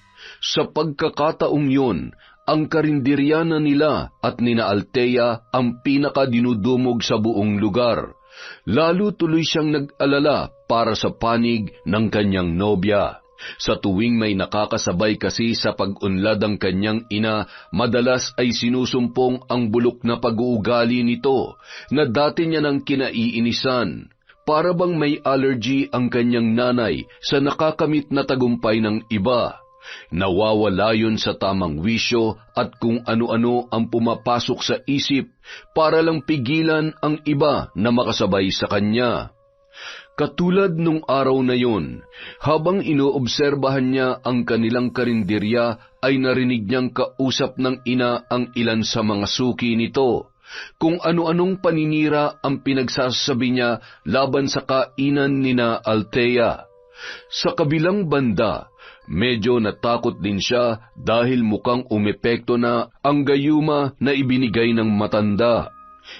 Sa pagkakataong yun, ang karinderya na nila at nina Althea ang pinakadinudumog sa buong lugar. Lalo tuloy siyang nag-alala para sa panig ng kanyang nobya. Sa tuwing may nakakasabay kasi sa pag-unlad ang kanyang ina, madalas ay sinusumpong ang bulok na pag-uugali nito na dati niya nang kinaiinisan. Para bang may allergy ang kanyang nanay sa nakakamit na tagumpay ng iba. Nawawala yun sa tamang wisyo at kung ano-ano ang pumapasok sa isip para lang pigilan ang iba na makasabay sa kanya. Katulad nung araw na yun, habang inoobserbahan niya ang kanilang karinderya ay narinig niyang kausap ng ina ang ilan sa mga suki nito. Kung ano-anong paninira ang pinagsasabi niya laban sa kainan nina Althea. Sa kabilang banda, medyo natakot din siya dahil mukhang umepekto na ang gayuma na ibinigay ng matanda.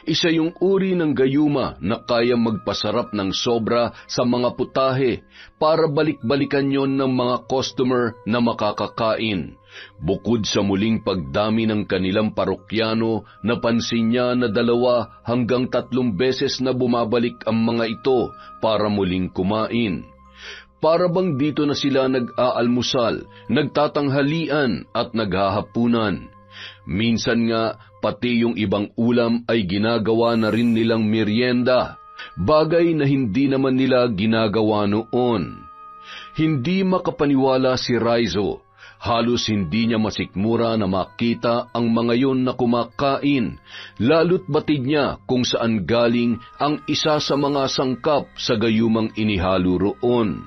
Isa yung uri ng gayuma na kaya magpasarap ng sobra sa mga putahe para balik-balikan yon ng mga customer na makakakain. Bukod sa muling pagdami ng kanilang parokyano, napansin niya na 2 hanggang 3 beses na bumabalik ang mga ito para muling kumain. Para bang dito na sila nag-aalmusal, nagtatanghalian at naghahapunan. Minsan nga, pati yung ibang ulam ay ginagawa na rin nilang merienda, bagay na hindi naman nila ginagawa noon. Hindi makapaniwala si Raizo Halos hindi niya masikmura na makita ang mga yon na kumakain, lalo't batid niya kung saan galing ang isa sa mga sangkap sa gayumang inihalo roon.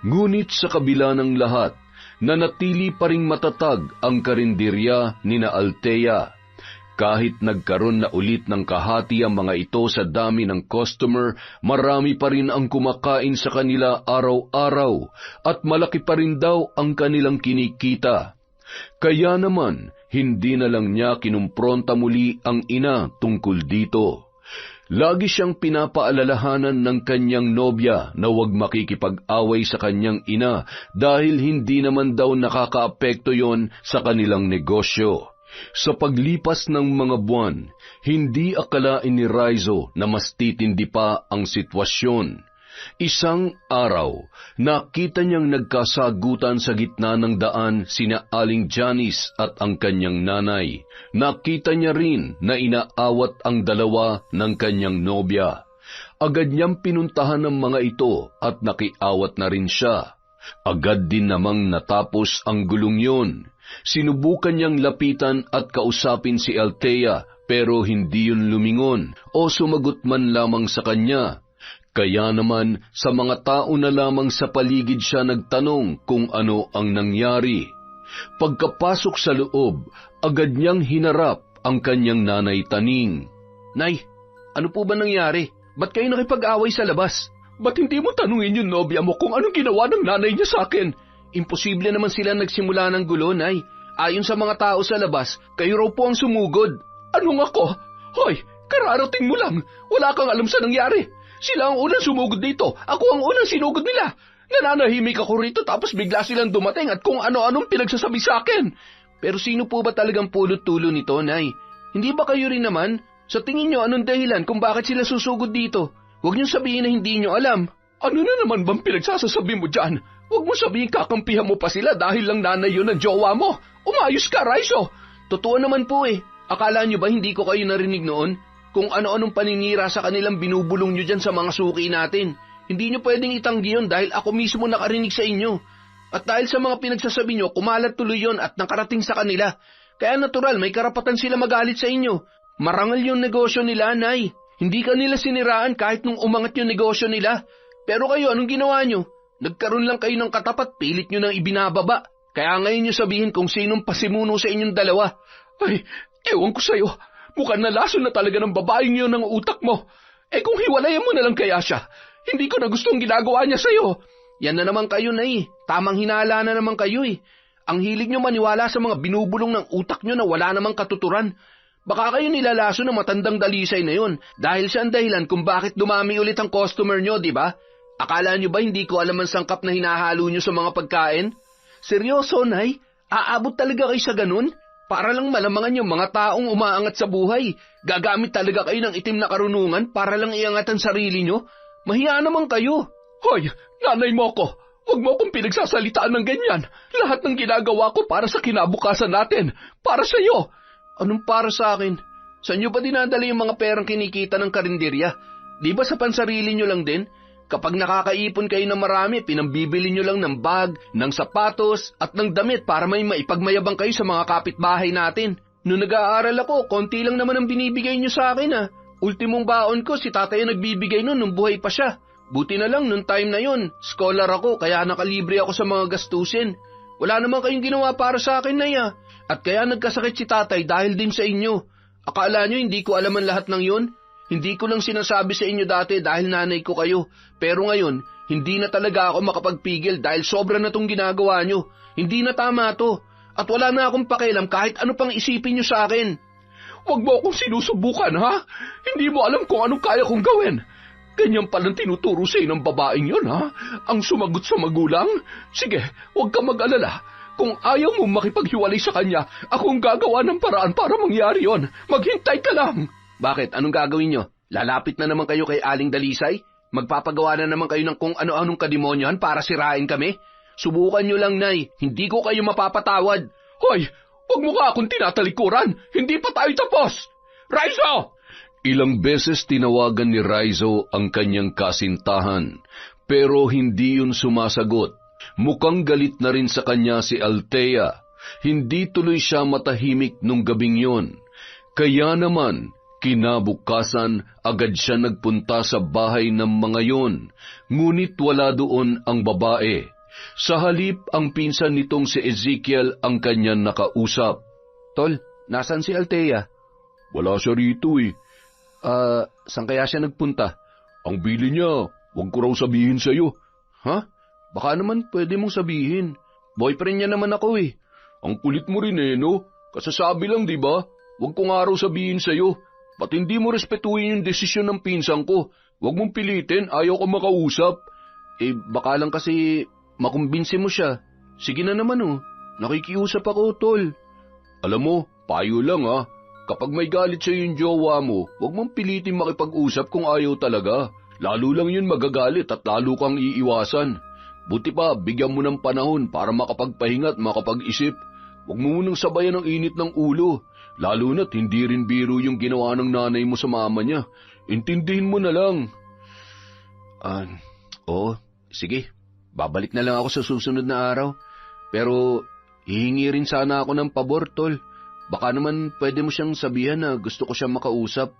Ngunit sa kabila ng lahat, nanatili pa ring matatag ang karinderya ni na Althea. Kahit nagkaroon na ulit ng kahati ang mga ito sa dami ng customer, marami pa rin ang kumakain sa kanila araw-araw at malaki pa rin daw ang kanilang kinikita. Kaya naman, hindi na lang niya kinumpronta muli ang ina tungkol dito. Lagi siyang pinapaalalahanan ng kanyang nobya na huwag makikipag-away sa kanyang ina dahil hindi naman daw nakakaapekto yon sa kanilang negosyo. Sa paglipas ng mga buwan, hindi akalain ni Rizzo na mas titindi pa ang sitwasyon. Isang araw, nakita niyang nagkasagutan sa gitna ng daan sina Aling Janice at ang kanyang nanay. Nakita niya rin na inaawat ang dalawa ng kanyang nobya. Agad niyang pinuntahan ng mga ito at nakiawat na rin siya. Agad din namang natapos ang gulong yon. Sinubukan niyang lapitan at kausapin si Althea pero hindi yun lumingon o sumagot man lamang sa kanya. Kaya naman sa mga tao na lamang sa paligid siya nagtanong kung ano ang nangyari. Pagkapasok sa loob, agad niyang hinarap ang kanyang nanay Taning. Nay, ano po ba nangyari? Ba't kayo nakipag-away sa labas? Ba't hindi mo tanungin yung nobya mo kung anong ginawa ng nanay niya sa akin? Imposible naman sila nagsimula ng gulo, Nay. Ayon sa mga tao sa labas, kayo raw po ang sumugod. Anong ako? Hoy, kararating mo lang. Wala kang alam sa nangyari. Sila ang unang sumugod dito. Ako ang unang sinugod nila. Nananahimik ako rito tapos bigla silang dumating at kung ano-anong pinagsasabi sa akin. Pero sino po ba talagang pulot-tulo nito, Nay? Hindi ba kayo rin naman? Sa tingin nyo, anong dahilan kung bakit sila susugod dito? Huwag nyo sabihin na hindi nyo alam. Ano na naman bang pinagsasasabi mo dyan? Huwag mo sabihin kakampihan mo pa sila dahil lang nanay yun ng jowa mo. Umayos ka, Rizzo. Totoo naman po eh. Akala nyo ba hindi ko kayo narinig noon? Kung ano-anong paninira sa kanilang binubulong nyo dyan sa mga suki natin. Hindi nyo pwedeng itanggi yun dahil ako mismo nakarinig sa inyo. At dahil sa mga pinagsasabi nyo, kumalat tuloy yun at nakarating sa kanila. Kaya natural, may karapatan sila magalit sa inyo. Marangal yung negosyo nila, Nay. Hindi ka nila siniraan kahit nung umangat yung negosyo nila. Pero kayo, anong ginawa nyo? Nagkaroon lang kayo ng katapat, pilit nyo nang ibinababa. Kaya ngayon nyo sabihin kung sinong pasimuno sa inyong dalawa. Ay, ewan ko sa'yo. Mukhang nalason na talaga ng babaeng yun ng utak mo. Eh kung hiwalayan mo na lang kaya siya, hindi ko na gustong ginagawa niya sa'yo. Yan na naman kayo, Nay. Tamang hinala na naman kayo eh. Ang hilig nyo maniwala sa mga binubulong ng utak nyo na wala namang katuturan. Baka kayo nilalaso ng matandang dalisay na yun dahil siya ang dahilan kung bakit dumami ulit ang customer nyo, di ba? Akala nyo ba hindi ko alam ang sangkap na hinahalo nyo sa mga pagkain? Seryoso, Nay? Aabot talaga kayo sa ganun? Para lang malamangan yung mga taong umaangat sa buhay. Gagamit talaga kayo ng itim na karunungan para lang iangat ang sarili nyo? Mahiya naman kayo. Hoy, nanay mo ko. Huwag mo akong pinagsasalitaan ng ganyan. Lahat ng ginagawa ko para sa kinabukasan natin. Para sa iyo. Anong para sa akin? Saan nyo ba dinadala yung mga perang kinikita ng karinderya? Di ba sa pansarili nyo lang din? Kapag nakakaipon kayo ng marami, pinambibili nyo lang ng bag, ng sapatos, at ng damit para may maipagmayabang kayo sa mga kapitbahay natin. Noong nag-aaral ako, konti lang naman ang binibigay nyo sa akin ah. Ultimong baon ko, si tatay ang nagbibigay nun nung buhay pa siya. Buti na lang, nung time na yun, scholar ako, kaya nakalibre ako sa mga gastusin. Wala naman kayong ginawa para sa akin, Nay ah. At kaya nagkasakit si tatay dahil din sa inyo. Akala nyo hindi ko alam ang lahat ng yun? Hindi ko lang sinasabi sa inyo dati dahil nanay ko kayo. Pero ngayon, hindi na talaga ako makapagpigil dahil sobra na tong ginagawa nyo. Hindi na tama to. At wala na akong pakialam kahit ano pang isipin nyo sa akin. Huwag mo akong sinusubukan, ha? Hindi mo alam kung anong kaya kong gawin. Ganyan palang tinuturo sa ng babaeng yon, ha? Ang sumagot sa magulang? Sige, huwag ka mag-alala. Kung ayaw mo makipaghiwalay sa kanya, akong gagawa ng paraan para mangyari yon. Maghintay ka lang. Bakit? Anong gagawin nyo? Lalapit na naman kayo kay Aling Dalisay? Magpapagawa na naman kayo ng kung ano-anong kademonyohan para sirain kami? Subukan nyo lang, Nay. Hindi ko kayo mapapatawad. Hoy! Huwag mo ka akong tinatalikuran! Hindi pa tayo tapos! Rizzo! Ilang beses tinawagan ni Rizzo ang kanyang kasintahan, pero hindi yun sumasagot. Mukhang galit na rin sa kanya si Althea. Hindi tuloy siya matahimik nung gabing yon. Kaya naman, kinabukasan agad siya nagpunta sa bahay ng mga yon, ngunit wala doon ang babae. Sa halip, ang pinsan nitong si Ezekiel ang kanyang nakausap. Tol, nasan si Althea? Wala siya rito eh. Saan kaya siya nagpunta? Ang bili niya, huwag ko raw sabihin sa'yo. Ha? Baka naman pwede mong sabihin. Boyfriend niya naman ako eh. Ang kulit mo rin eh, no? Kasasabi lang, di ba? Huwag ko nga raw sabihin sa'yo. Ba't hindi mo respetuhin yung desisyon ng pinsan ko? Huwag mong pilitin, ayaw ko makausap. Baka lang kasi makumbinsi mo siya. Sige na naman oh. Nakikiusap ako, tol. Alam mo, payo lang ha. Kapag may galit sa'yo yung jowa mo, huwag mong pilitin makipag-usap kung ayaw talaga. Lalo lang yun magagalit at lalo kang iiwasan. Buti pa, bigyan mo ng panahon para makapagpahinga at makapag-isip. Huwag mo munang sabayan ang init ng ulo. Lalo na't hindi rin biro yung ginawa ng nanay mo sa mama niya. Intindihin mo na lang. Oo, sige. Babalik na lang ako sa susunod na araw. Pero hihingi rin sana ako ng pabor, tol. Baka naman pwede mo siyang sabihan na gusto ko siyang makausap.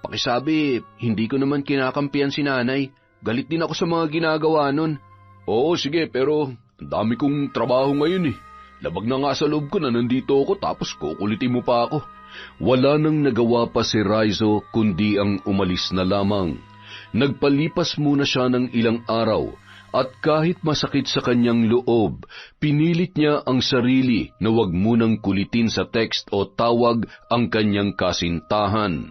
Pakisabi, hindi ko naman kinakampihan si nanay. Galit din ako sa mga ginagawa nun. Oo, sige, pero ang dami kong trabaho ngayon eh. Labag na nga sa loob ko na nandito ako tapos kukulitin mo pa ako. Wala nang nagawa pa si Raizo kundi ang umalis na lamang. Nagpalipas muna siya ng ilang araw at kahit masakit sa kanyang loob, pinilit niya ang sarili na wag munang kulitin sa text o tawag ang kanyang kasintahan.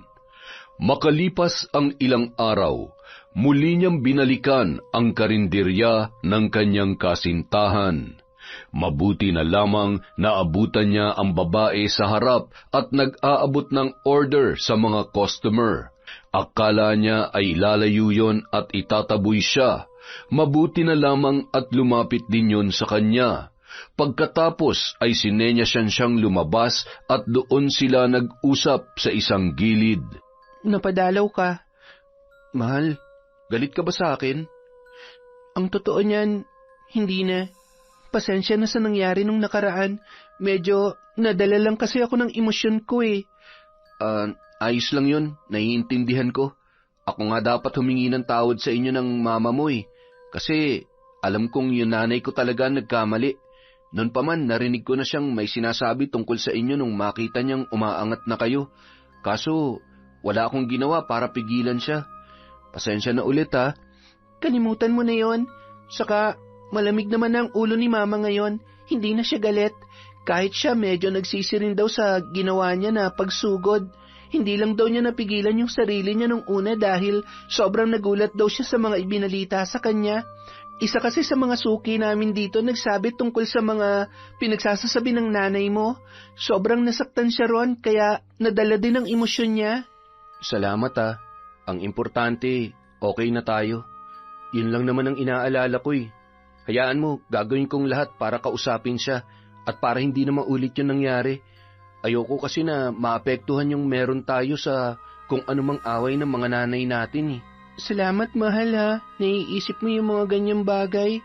Makalipas ang ilang araw, muli niyang binalikan ang karinderya ng kanyang kasintahan. Mabuti na lamang naabutan niya ang babae sa harap at nag-aabot ng order sa mga customer. Akala niya ay lalayo yon at itataboy siya. Mabuti na lamang at lumapit din yon sa kanya. Pagkatapos ay sinenya siyang lumabas at doon sila nag-usap sa isang gilid. Napadalaw ka. Mahal, galit ka ba sa akin? Ang totoo niyan, hindi na. Pasensya na sa nangyari nung nakaraan. Medyo nadala lang kasi ako ng emosyon ko eh. Ayos lang yun, naiintindihan ko. Ako nga dapat humingi ng tawad sa inyo ng mama mo eh. Kasi alam kong yung nanay ko talaga nagkamali. Noon pa man narinig ko na siyang may sinasabi tungkol sa inyo nung makita niyang umaangat na kayo. Kaso wala akong ginawa para pigilan siya. Pasensya na ulit ha. Kalimutan mo na yon. Saka malamig naman ang ulo ni mama ngayon. Hindi na siya galit. Kahit siya medyo nagsisi rin daw sa ginawa niya na pagsugod. Hindi lang daw niya napigilan yung sarili niya nung una dahil sobrang nagulat daw siya sa mga ibinalita sa kanya. Isa kasi sa mga suki namin dito nagsabi tungkol sa mga pinagsasasabi ng nanay mo. Sobrang nasaktan siya ron kaya nadala din ang emosyon niya. Salamat ha. Ang importante, okay na tayo. Yun lang naman ang inaalala ko eh. Hayaan mo, gagawin kong lahat para kausapin siya at para hindi na maulit yung nangyari. Ayoko kasi na maapektuhan yung meron tayo sa kung anumang away ng mga nanay natin eh. Salamat mahal ha, naiisip mo yung mga ganyang bagay.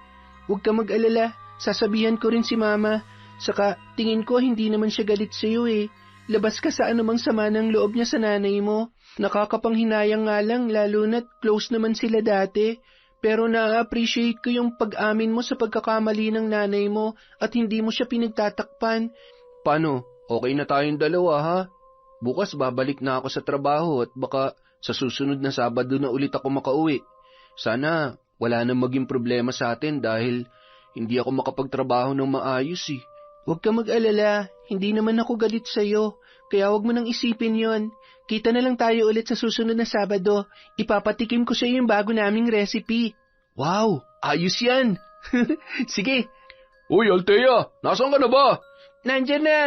Huwag ka mag-alala, sasabihan ko rin si mama. Saka tingin ko hindi naman siya galit sa'yo eh. Labas ka sa anumang sama ng loob niya sa nanay mo. Nakakapanghinayang nga lang lalo na't close naman sila dati. Pero na-appreciate ko yung pag-amin mo sa pagkakamali ng nanay mo at hindi mo siya pinagtatakpan. Paano? Okay na tayong dalawa ha? Bukas babalik na ako sa trabaho at baka sa susunod na Sabado na ulit ako makauwi. Sana wala nang maging problema sa atin dahil hindi ako makapagtrabaho ng maayos eh. Huwag ka mag-alala, hindi naman ako galit sa'yo, kaya huwag mo nang isipin yon. Kita na lang tayo ulit sa susunod na Sabado. Ipapatikim ko sa iyo yung bago naming recipe. Wow, ayos yan! Sige! Uy, Althea, nasaan ka na ba? Nandyan na!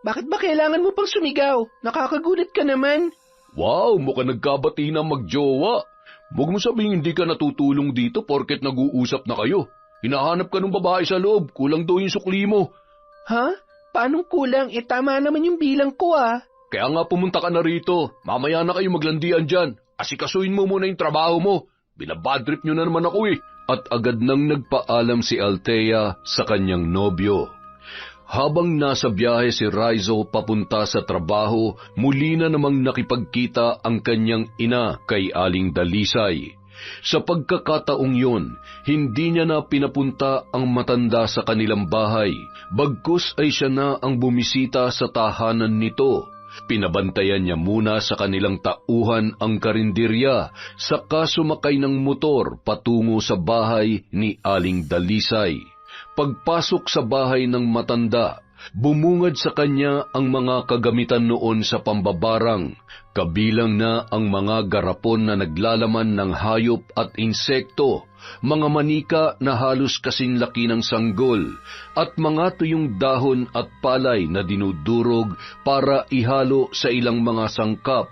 Bakit ba kailangan mo pang sumigaw? Nakakagulat ka naman. Wow, mukhang nagkabati na magjowa. Huwag mo sabihin hindi ka natutulong dito porket nag-uusap na kayo. Hinahanap ka ng babae sa loob, kulang daw yung sukli mo. Ha? Paanong kulang? Tama naman yung bilang ko ah. Kaya nga pumunta ka na rito. Mamaya na kayo maglandian dyan. Asikasuhin mo muna yung trabaho mo. Binabadrip nyo na naman ako eh. At agad nang nagpaalam si Althea sa kanyang nobyo. Habang nasa biyahe si Rizzo papunta sa trabaho, muli na namang nakipagkita ang kanyang ina kay Aling Dalisay. Sa pagkakataong yun, hindi niya na pinapunta ang matanda sa kanilang bahay, bagkus ay siya na ang bumisita sa tahanan nito. Pinabantayan niya muna sa kanilang tauhan ang karinderya, saka sumakay ng motor patungo sa bahay ni Aling Dalisay. Pagpasok sa bahay ng matanda, bumungad sa kanya ang mga kagamitan noon sa pambabarang, kabilang na ang mga garapon na naglalaman ng hayop at insekto, mga manika na halos kasing laki ng sanggol, at mga tuyong dahon at palay na dinudurog para ihalo sa ilang mga sangkap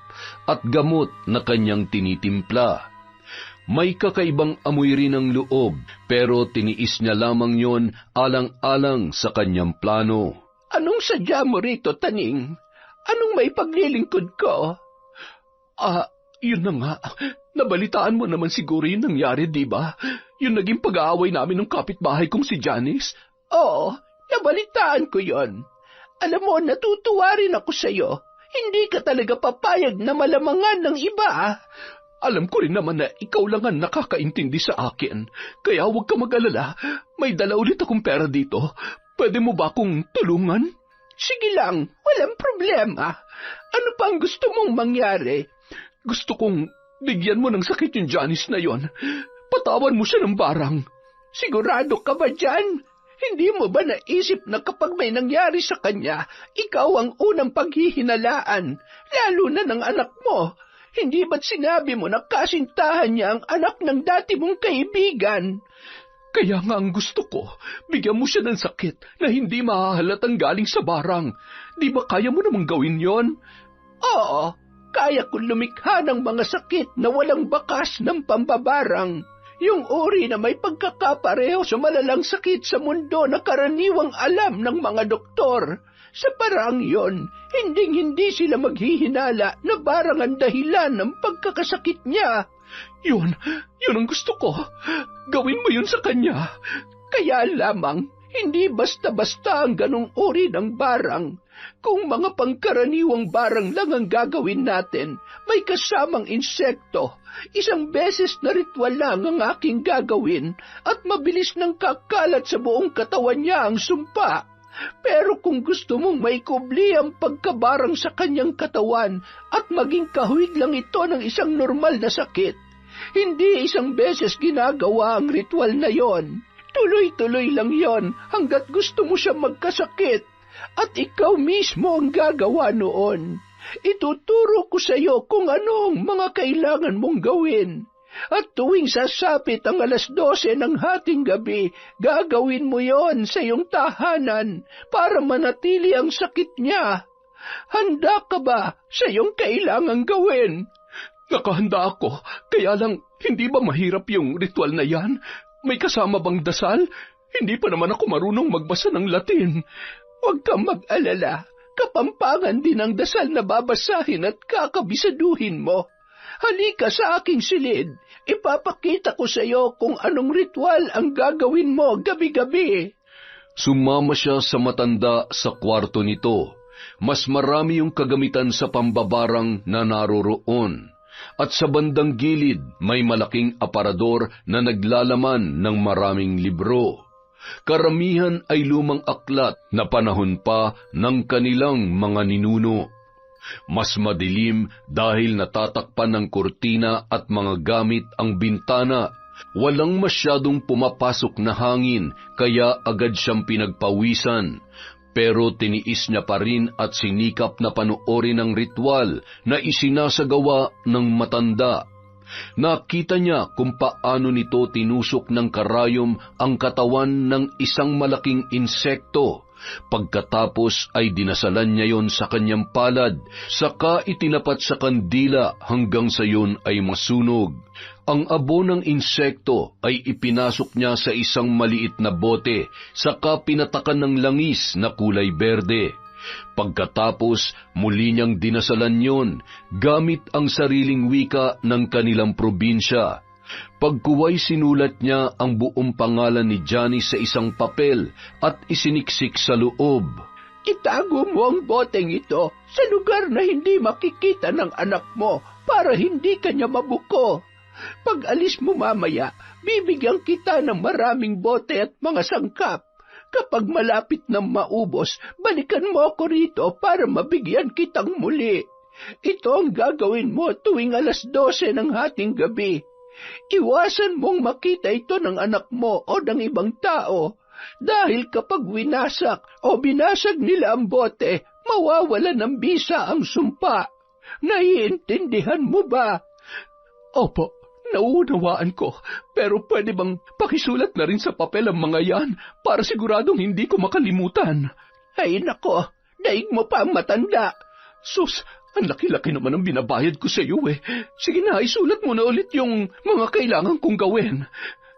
at gamot na kanyang tinitimpla. May kakaibang amoy rin ang loob, pero tiniis niya lamang yon alang-alang sa kanyang plano. Anong sadya mo rito, Taning? Anong may paglilingkod ko? Yun na nga. Nabalitaan mo naman siguro yung nangyari, di ba? Yung naging pag-aaway namin ng kapitbahay kong si Janice. Oo, nabalitaan ko yon. Alam mo, natutuwa rin ako sa'yo. Hindi ka talaga papayag na malamangan ng iba. Alam ko rin naman na ikaw lang ang nakakaintindi sa akin. Kaya huwag ka mag-alala. May dala ulit akong pera dito. Pwede mo ba akong tulungan? Sige lang, walang problema. Ano pa ang gusto mong mangyari? Gusto kong bigyan mo ng sakit yung Janice na yon. Patawan mo siya ng barang. Sigurado ka ba dyan? Hindi mo ba naisip na kapag may nangyari sa kanya, ikaw ang unang paghihinalaan, lalo na ng anak mo? Hindi ba't sinabi mo na kasintahan niya ang anak ng dati mong kaibigan? Kaya nga ang gusto ko, bigyan mo siya ng sakit na hindi mahahalatang galing sa barang. Di ba kaya mo namang gawin yon? Oo, kaya kong lumikha ng mga sakit na walang bakas ng pambabarang. Yung uri na may pagkakapareho sa malalang sakit sa mundo na karaniwang alam ng mga doktor. Sa parang yon, hindi sila maghihinala na barang ang dahilan ng pagkakasakit niya. Yun ang gusto ko. Gawin mo yun sa kanya. Kaya lamang, hindi basta-basta ang ganong uri ng barang. Kung mga pangkaraniwang barang lang ang gagawin natin, may kasamang insekto, isang beses na ritual lang ang aking gagawin at mabilis nang kakalat sa buong katawan niya ang sumpa. Pero kung gusto mong maikubli ang pagkabarang sa kanyang katawan at maging kahawig lang ito ng isang normal na sakit, hindi isang beses ginagawa ang ritual na yon. Tuloy-tuloy lang yon hanggat gusto mo siya magkasakit at ikaw mismo ang gagawa noon. Ituturo ko sa iyo kung ano ang mga kailangan mong gawin. At tuwing sasapit ang 12:00 ng hating gabi, gagawin mo yon sa iyong tahanan para manatili ang sakit niya. Handa ka ba sa iyong kailangang gawin? Nakahanda ako, kaya lang hindi ba mahirap yung ritual na yan? May kasama bang dasal? Hindi pa naman ako marunong magbasa ng Latin. Huwag kang mag-alala, kapampangan din ang dasal na babasahin at kakabisaduhin mo. Halika sa aking silid, ipapakita ko sa iyo kung anong ritual ang gagawin mo gabi-gabi. Sumama siya sa matanda sa kwarto nito. Mas marami yung kagamitan sa pambabarang na naroroon. At sa bandang gilid may malaking aparador na naglalaman ng maraming libro. Karamihan ay lumang aklat na panahon pa ng kanilang mga ninuno. Mas madilim dahil natatakpan ng kurtina at mga gamit ang bintana. Walang masyadong pumapasok na hangin kaya agad siyang pinagpawisan. Pero tiniis niya pa rin at sinikap na panoorin ang ritual na isinasagawa ng matanda. Nakita niya kung paano nito tinusok ng karayom ang katawan ng isang malaking insekto. Pagkatapos ay dinasalan niya yon sa kanyang palad, saka itinapat sa kandila hanggang sa yon ay masunog. Ang abo ng insekto ay ipinasok niya sa isang maliit na bote, saka pinatakan ng langis na kulay berde. Pagkatapos, muli niyang dinasalan yon, gamit ang sariling wika ng kanilang probinsya. Pagkuway sinulat niya ang buong pangalan ni Johnny sa isang papel at isiniksik sa loob. Itago mo ang boteng ito sa lugar na hindi makikita ng anak mo para hindi kanya mabuko. Pag alis mo mamaya, bibigyan kita ng maraming bote at mga sangkap. Kapag malapit na maubos, balikan mo ako rito para mabigyan kitang muli. Ito ang gagawin mo tuwing 12:00 ng hating gabi. Iwasan mong makita ito ng anak mo o ng ibang tao. Dahil kapag winasak o binasag nila ang bote, mawawala ng bisa ang sumpa. Naiintindihan mo ba? Opo, nauunawaan ko. Pero pwede bang pakisulat na rin sa papel ang mga yan para siguradong hindi ko makalimutan? Ay nako, daig mo pa ang matanda. Sus, ang laki-laki naman ang binabayad ko sa iyo eh. Sige na, isulat mo na ulit yung mga kailangan kong gawin.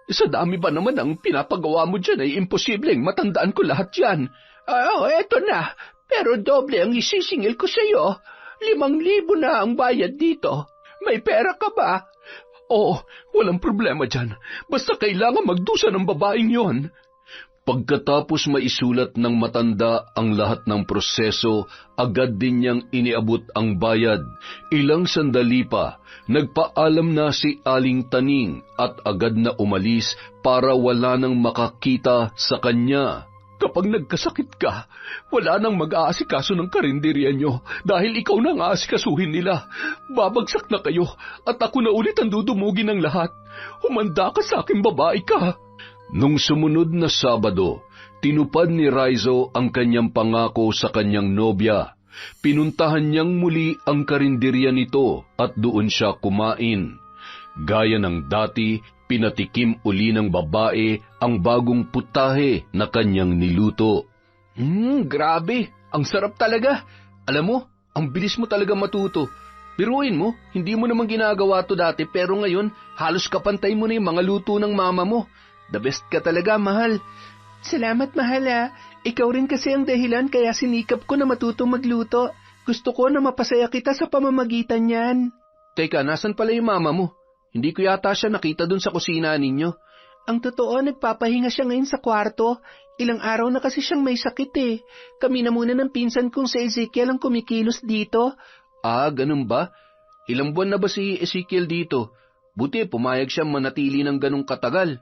Sa dami ba naman ang pinapagawa mo dyan ay imposibleng matandaan ko lahat yan. Eto na. Pero doble ang isisingil ko sa iyo. 5,000 na ang bayad dito. May pera ka ba? Oo, walang problema dyan. Basta kailangan magdusa ng babaeng yon. Pagkatapos maisulat ng matanda ang lahat ng proseso, agad din niyang iniabot ang bayad. Ilang sandali pa, nagpaalam na si Aling Taning at agad na umalis para wala nang makakita sa kanya. Kapag nagkasakit ka, wala nang mag-aasikaso ng karinderya nyo dahil ikaw na ang aasikasuhin nila. Babagsak na kayo at ako na ulit ang dudumugin ng lahat. Humanda ka sa aking babae ka. Nung sumunod na Sabado, tinupad ni Raizo ang kanyang pangako sa kanyang nobya. Pinuntahan niyang muli ang karinderya nito at doon siya kumain. Gaya ng dati, pinatikim uli ng babae ang bagong putahe na kanyang niluto. Grabe, ang sarap talaga. Alam mo, ang bilis mo talaga matuto. Biruin mo, hindi mo naman ginagawa to dati pero ngayon halos kapantay mo na yung mga luto ng mama mo. The best ka talaga, mahal. Salamat, mahal ah. Ikaw rin kasi ang dahilan kaya sinikap ko na matutong magluto. Gusto ko na mapasaya kita sa pamamagitan niyan. Teka, nasan pala yung mama mo? Hindi ko yata siya nakita dun sa kusina ninyo. Ang totoo, nagpapahinga siya ngayon sa kwarto. Ilang araw na kasi siyang may sakit eh. Kami na muna ng pinsan kong si Ezekiel ang kumikilos dito. Ah, ganun ba? Ilang buwan na ba si Ezekiel dito? Buti pumayag siya manatili ng ganung katagal.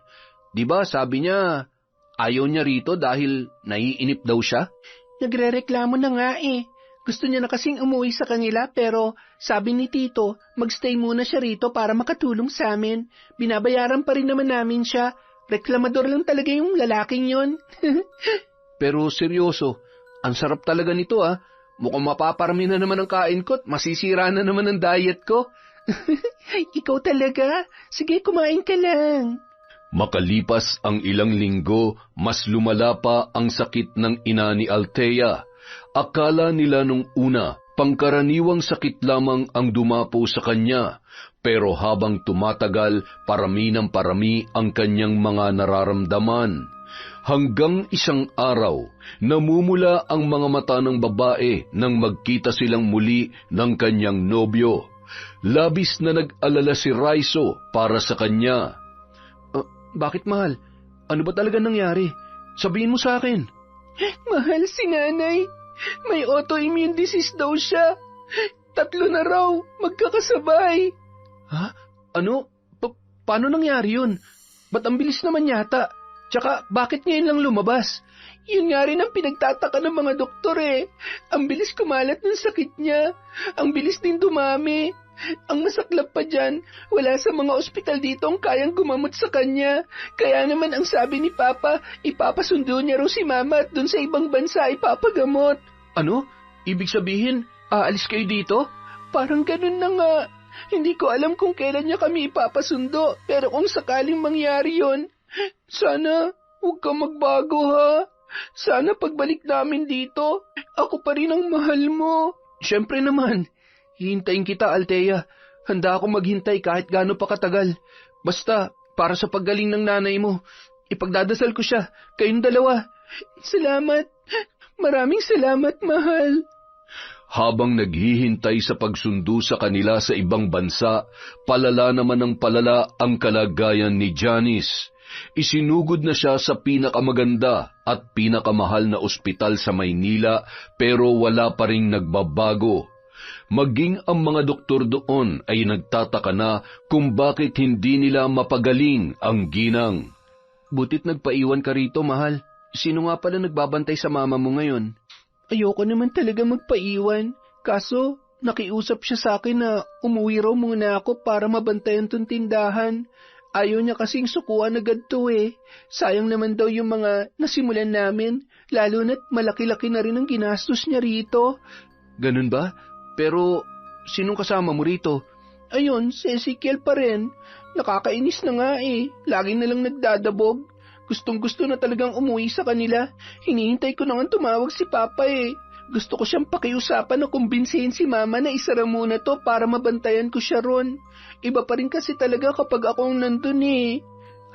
Diba sabi niya, ayaw niya rito dahil naiinip daw siya? Nagrereklamo na nga eh. Gusto niya na kasing umuwi sa kanila pero sabi ni Tito, magstay muna siya rito para makatulong sa amin. Binabayaran pa rin naman namin siya. Reklamador lang talaga yung lalaking yon. Pero seryoso, ang sarap talaga nito ah. Mukhang mapaparami na naman ang kain ko at masisira na naman ang diet ko. Ikaw talaga? Sige, kumain ka lang. Makalipas ang ilang linggo, mas lumala pa ang sakit ng ina ni Althea. Akala nila nung una, pangkaraniwang sakit lamang ang dumapo sa kanya. Pero habang tumatagal, parami ng parami ang kanyang mga nararamdaman. Hanggang isang araw, namumula ang mga mata ng babae nang magkita silang muli ng kanyang nobyo. Labis na nag-alala si Raizo para sa kanya. Bakit, mahal? Ano ba talaga nangyari? Sabihin mo sa akin. Mahal, si nanay. May autoimmune disease daw siya. 3 na raw, magkakasabay. Ha? Ano? Paano nangyari yun? Ba't ang bilis naman yata? Tsaka, bakit ngayon lang lumabas? Yun nga rin ang pinagtataka ng mga doktor eh. Ang bilis kumalat ng sakit niya. Ang bilis din dumami. Ang masaklap pa dyan, wala sa mga ospital dito ang kayang gumamot sa kanya. Kaya naman ang sabi ni Papa, ipapasundo niya raw si Mama at dun sa ibang bansa ipapagamot. Ano? Ibig sabihin, aalis kayo dito? Parang ganun na nga. Hindi ko alam kung kailan niya kami ipapasundo, pero kung sakaling mangyari yon, sana huwag ka magbago ha. Sana pagbalik namin dito, ako pa rin ang mahal mo. Siyempre naman. Hihintayin kita, Althea. Handa akong maghintay kahit gaano pa katagal. Basta, para sa paggaling ng nanay mo, ipagdadasal ko siya, kayong dalawa. Salamat. Maraming salamat, mahal. Habang naghihintay sa pagsundo sa kanila sa ibang bansa, palala naman ng palala ang kalagayan ni Janice. Isinugod na siya sa pinakamaganda at pinakamahal na ospital sa Maynila pero wala pa ring nagbabago. Maging ang mga doktor doon ay nagtataka na kung bakit hindi nila mapagaling ang ginang. Butit nagpaiwan ka rito, mahal. Sino nga pala nagbabantay sa mama mo ngayon? Ayoko naman talaga magpaiwan. Kaso, nakiusap siya sa akin na umuwi raw muna ako para mabantayan tong tindahan. Ayaw niya kasing sukuan agad to eh. Sayang naman daw yung mga nasimulan namin, lalo na't malaki-laki na rin ang ginastos niya rito. Ganun ba? Pero, sinong kasama mo rito? Ayun, si Ezekiel pa rin. Nakakainis na nga eh. Lagi na lang nagdadabog. Gustong-gusto na talagang umuwi sa kanila. Hinihintay ko na nga tumawag si Papa eh. Gusto ko siyang pakiusapan na kumbinsihin si Mama na isara muna to para mabantayan ko siya ron. Iba pa rin kasi talaga kapag akong nandun eh.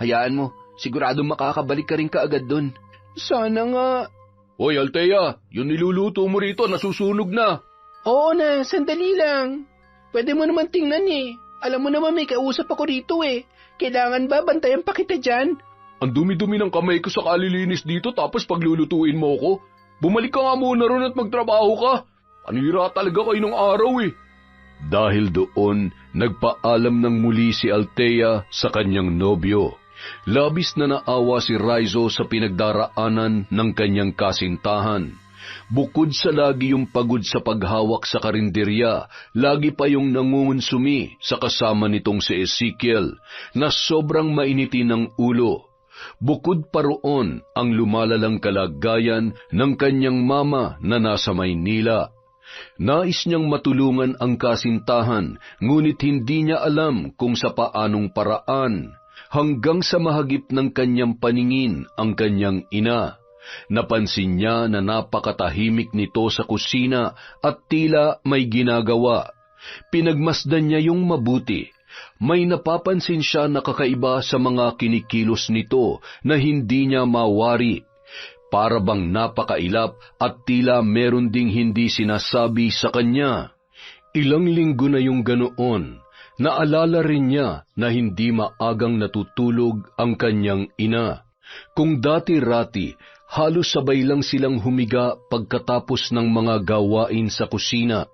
Hayaan mo, sigurado makakabalik ka rin kaagad dun. Sana nga. Hoy Althea, yung niluluto mo rito nasusunog na. Oo na, sandali lang. Pwede mo naman tingnan eh. Alam mo naman may kausap ako rito eh. Kailangan ba bantayan pa kita dyan? Ang dumi-dumi ng kamay ko sa kalilinis dito tapos paglulutuin mo ko. Bumalik ka nga muna ron at magtrabaho ka. Panira talaga kayo ng araw eh. Dahil doon, nagpaalam ng muli si Althea sa kanyang nobyo. Labis na naawa si Rizzo sa pinagdaraanan ng kanyang kasintahan. Bukod sa lagi yung pagod sa paghawak sa karinderya, lagi pa yung nangungunsumi sa kasama nitong si Ezekiel na sobrang mainitin ng ulo. Bukod pa roon ang lumalalang kalagayan ng kanyang mama na nasa Maynila. Nais niyang matulungan ang kasintahan, ngunit hindi niya alam kung sa paanong paraan, hanggang sa mahagip ng kanyang paningin ang kanyang ina. Napansin niya na napakatahimik nito sa kusina at tila may ginagawa. Pinagmasdan niya yung mabuti. May napapansin siya na kakaiba sa mga kinikilos nito na hindi niya mawari. Para bang napakailap at tila meron ding hindi sinasabi sa kanya. Ilang linggo na yung ganoon. Naalala rin niya na hindi maagang natutulog ang kanyang ina. Kung dati-rati, halos sabay lang silang humiga pagkatapos ng mga gawain sa kusina.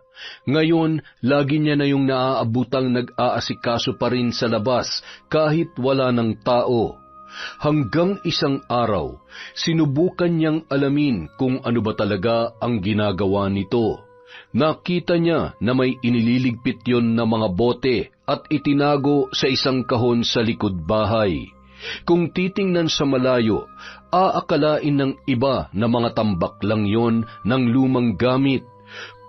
Ngayon, lagi niya na yung naaabutang nag-aasikaso pa rin sa labas kahit wala ng tao. Hanggang isang araw, sinubukan niyang alamin kung ano ba talaga ang ginagawa nito. Nakita niya na may inililigpit yon na mga bote at itinago sa isang kahon sa likod bahay. Kung titingnan sa malayo, aakalain ng iba na mga tambak lang yon ng lumang gamit.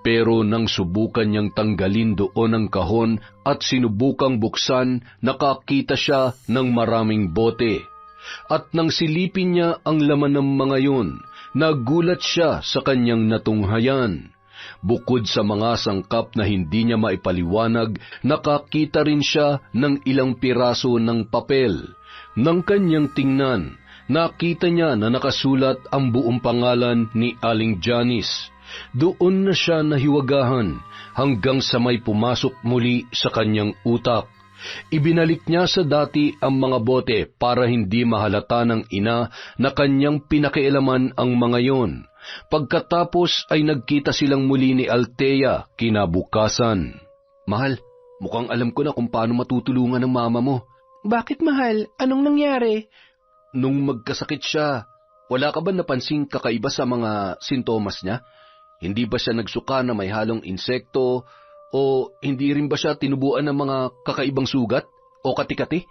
Pero nang subukan niyang tanggalin doon ang kahon at sinubukang buksan, nakakita siya ng maraming bote. At nang silipin niya ang laman ng mga yon, nagulat siya sa kanyang natunghayan. Bukod sa mga sangkap na hindi niya maipaliwanag, nakakita rin siya ng ilang piraso ng papel. Nang kanyang tingnan, nakita niya na nakasulat ang buong pangalan ni Aling Janice. Doon na siya nahiwagahan hanggang sa may pumasok muli sa kanyang utak. Ibinalik niya sa dati ang mga bote para hindi mahalata ng ina na kanyang pinakialaman ang mga yon. Pagkatapos ay nagkita silang muli ni Althea kinabukasan. Mahal, mukhang alam ko na kung paano matutulungan ng mama mo. Bakit mahal? Anong nangyari? Nung magkasakit siya, wala ka ba napansing kakaiba sa mga sintomas niya? Hindi ba siya nagsuka na may halong insekto o hindi rin ba siya tinubuan ng mga kakaibang sugat o kati-kati?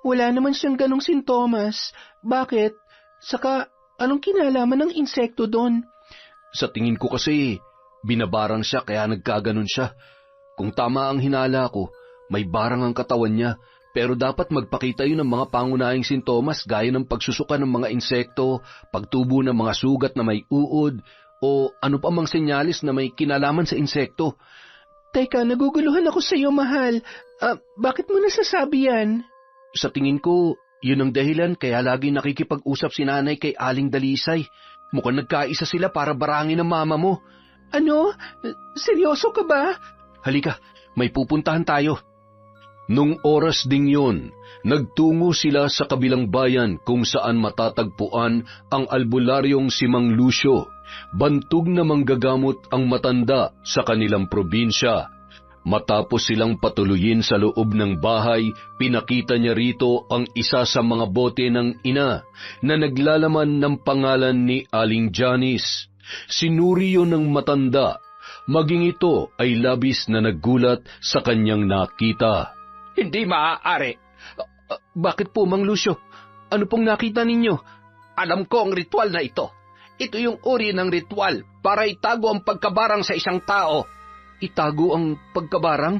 Wala naman siyang ganong sintomas. Bakit? Saka, anong kinalaman ng insekto doon? Sa tingin ko kasi, binabarang siya kaya nagkaganon siya. Kung tama ang hinala ko, may barang ang katawan niya, pero dapat magpakita yun ng mga pangunahing sintomas gaya ng pagsusuka ng mga insekto, pagtubo ng mga sugat na may uod, o ano pa mang senyalis na may kinalaman sa insekto. Teka, naguguluhan ako sa iyo, mahal. Bakit mo nasasabi yan? Sa tingin ko, yun ang dahilan kaya lagi nakikipag-usap si nanay kay Aling Dalisay. Mukhang nagkaisa sila para barangin ang mama mo. Ano? Seryoso ka ba? Halika, may pupuntahan tayo. Nung oras ding yun, nagtungo sila sa kabilang bayan kung saan matatagpuan ang albularyong si Mang Lucio. Bantog na manggagamot ang matanda sa kanilang probinsya. Matapos silang patuluyin sa loob ng bahay, pinakita niya rito ang isa sa mga bote ng ina na naglalaman ng pangalan ni Aling Janice. Sinuri yun ng matanda, maging ito ay labis na naggulat sa kanyang nakita. Hindi maaari. Bakit po, Mang Lucio? Ano pong nakita ninyo? Alam ko ang ritual na ito. Ito yung uri ng ritual para itago ang pagkabarang sa isang tao. Itago ang pagkabarang?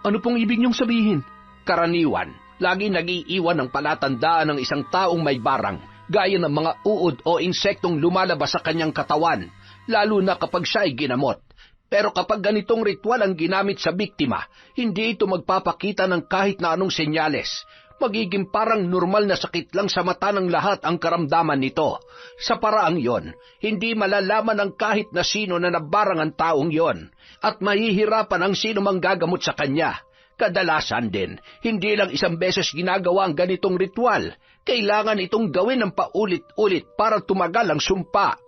Ano pong ibig niyong sabihin? Karaniwan, lagi nag-iiwan ng palatandaan ng isang taong may barang, gaya ng mga uod o insektong lumalabas sa kanyang katawan, lalo na kapag siya ay ginamot. Pero kapag ganitong ritual ang ginamit sa biktima, hindi ito magpapakita ng kahit na anong senyales. Magiging parang normal na sakit lang sa mata ng lahat ang karamdaman nito. Sa paraang yon, hindi malalaman ng kahit na sino na nabarang ang taong yon, at mahihirapan ang sino mang gagamot sa kanya. Kadalasan din, hindi lang isang beses ginagawa ang ganitong ritual. Kailangan itong gawin ng paulit-ulit para tumagal ang sumpa.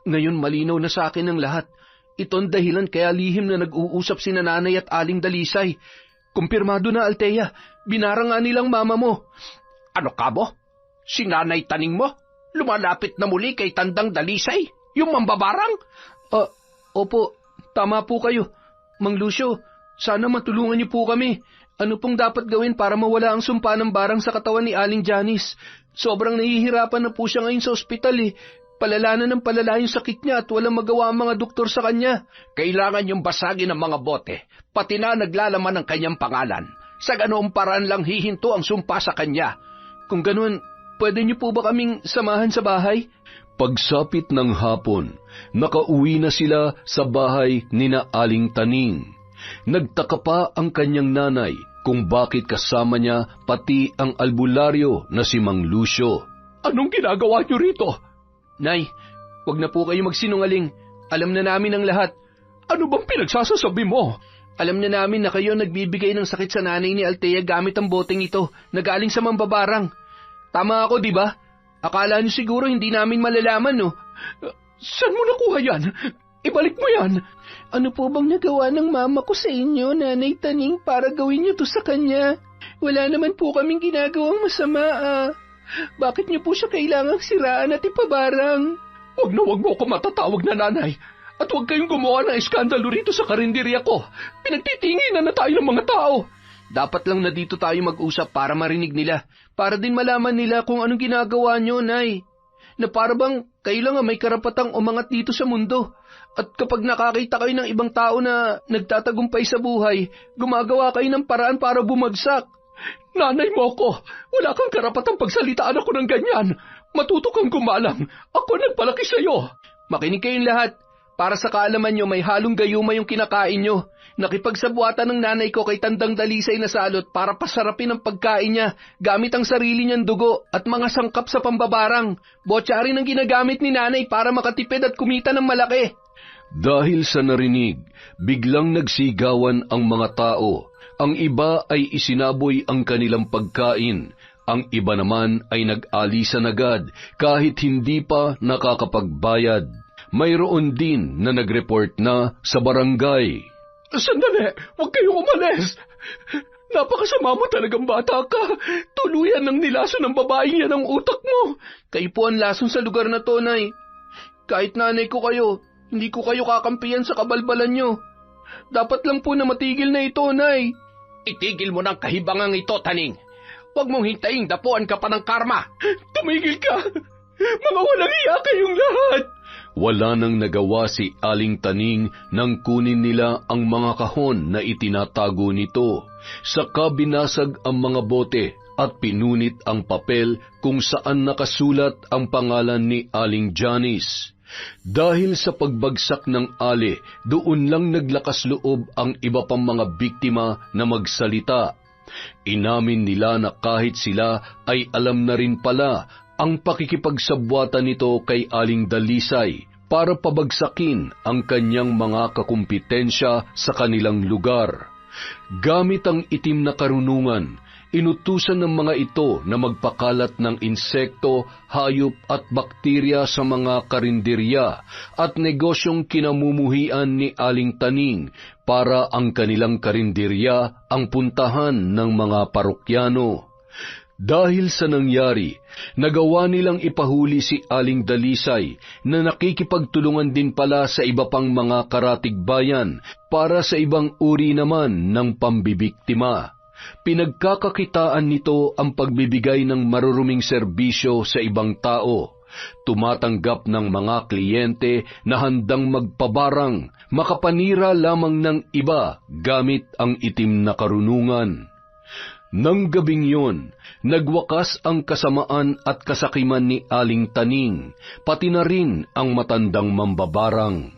Ngayon malinaw na sa akin ang lahat. Ito ang dahilan kaya lihim na nag-uusap si Nanay at Aling Dalisay. Kumpirmado na, Althea. Binarang nga nilang mama mo. Ano ka mo? Si Nanay Taning mo? Lumalapit na muli kay Tandang Dalisay? Yung mambabarang? Opo, tama po kayo. Mang Lucio, sana matulungan niyo po kami. Ano pong dapat gawin para mawala ang sumpa ng barang sa katawan ni Aling Janice? Sobrang nahihirapan na po siya ngayon sa ospital eh. Palala na ng palala yung sakit niya at walang magawa ang mga doktor sa kanya. Kailangan yung basagin ng mga bote, pati na naglalaman ng kanyang pangalan. Sa ganoong paraan lang hihinto ang sumpa sa kanya. Kung ganoon, pwede niyo po ba kaming samahan sa bahay? Pagsapit ng hapon, nakauwi na sila sa bahay ni na Aling Taning. Nagtaka pa ang kanyang nanay kung bakit kasama niya pati ang albularyo na si Mang Lucio. Anong ginagawa niyo rito? Nay, wag na po kayo magsinungaling. Alam na namin ang lahat. Ano bang pinagsasasabi mo? Alam na namin na kayo nagbibigay ng sakit sa nanay ni Althea gamit ang boteng ito na galing sa mambabarang. Tama ako, di ba? Akala niyo siguro hindi namin malalaman, no? Saan mo nakuha yan? Ibalik mo yan. Ano po bang nagawa ng mama ko sa inyo, Nanay Taning, para gawin niyo to sa kanya? Wala naman po kaming ginagawang masama, Bakit niyo po siya kailangang siraan at ipabarang? Huwag mo ako matatawag na nanay. At huwag kayong gumawa ng eskandalo rito sa karinderya ko. Pinagtitinginan na tayo ng mga tao. Dapat lang na dito tayo mag-usap para marinig nila. Para din malaman nila kung anong ginagawa niyo, Nay. Na para bang kayo lang ang may karapatang umangat dito sa mundo. At kapag nakakita kayo ng ibang tao na nagtatagumpay sa buhay, gumagawa kayo ng paraan para bumagsak. Nanay mo ko, wala kang karapatang pagsalitaan ako ng ganyan. Matuto kang gumalang. Ako nagpalaki sa'yo. Makinig kayong lahat. Para sa kaalaman nyo, may halong gayuma yung kinakain nyo. Nakipagsabuatan ng nanay ko kay Tandang Dalisay na salot para pasarapin ang pagkain niya gamit ang sarili niyang dugo at mga sangkap sa pambabarang. Botsari ng ginagamit ni nanay para makatipid at kumita ng malaki. Dahil sa narinig, biglang nagsigawan ang mga tao. Ang iba ay isinaboy ang kanilang pagkain. Ang iba naman ay nag-alisan agad kahit hindi pa nakakapagbayad. Mayroon din na nag-report na sa barangay. Sandali, huwag kayong umalis. Napakasama mo talagang bata ka. Tuluyan ng nilaso ng babaeng yan ang utak mo. Kayo po ang lason sa lugar na to, Nay. Kahit nanay ko kayo, hindi ko kayo kakampiyan sa kabalbalan nyo. Dapat lang po na matigil na ito, Nay. Itigil mo ng kahibangang ito, Taning. Huwag mong hintayin dapuan ka pa ng karma. Tumigil ka! Mga walang iya kayong lahat! Wala nang nagawa si Aling Taning nang kunin nila ang mga kahon na itinatago nito. Saka binasag ang mga bote at pinunit ang papel kung saan nakasulat ang pangalan ni Aling Janice. Dahil sa pagbagsak ng ali, doon lang naglakas loob ang iba pang mga biktima na magsalita. Inamin nila na kahit sila ay alam na rin pala ang pakikipagsabwatan nito kay Aling Dalisay, para pabagsakin ang kanyang mga kakumpetensya sa kanilang lugar. Gamit ang itim na karunungan, inutusan ng mga ito na magpakalat ng insekto, hayop at bakterya sa mga karinderya at negosyong kinamumuhian ni Aling Taning para ang kanilang karinderya ang puntahan ng mga parokyano. Dahil sa nangyari, nagawa nilang ipahuli si Aling Dalisay na nakikipagtulungan din pala sa iba pang mga karatigbayan para sa ibang uri naman ng pambibiktima. Pinagkakakitaan nito ang pagbibigay ng maruruming serbisyo sa ibang tao. Tumatanggap ng mga kliyente na handang magpabarang, makapanira lamang ng iba gamit ang itim na karunungan. Nang gabing yun, nagwakas ang kasamaan at kasakiman ni Aling Taning, pati na rin ang matandang mambabarang.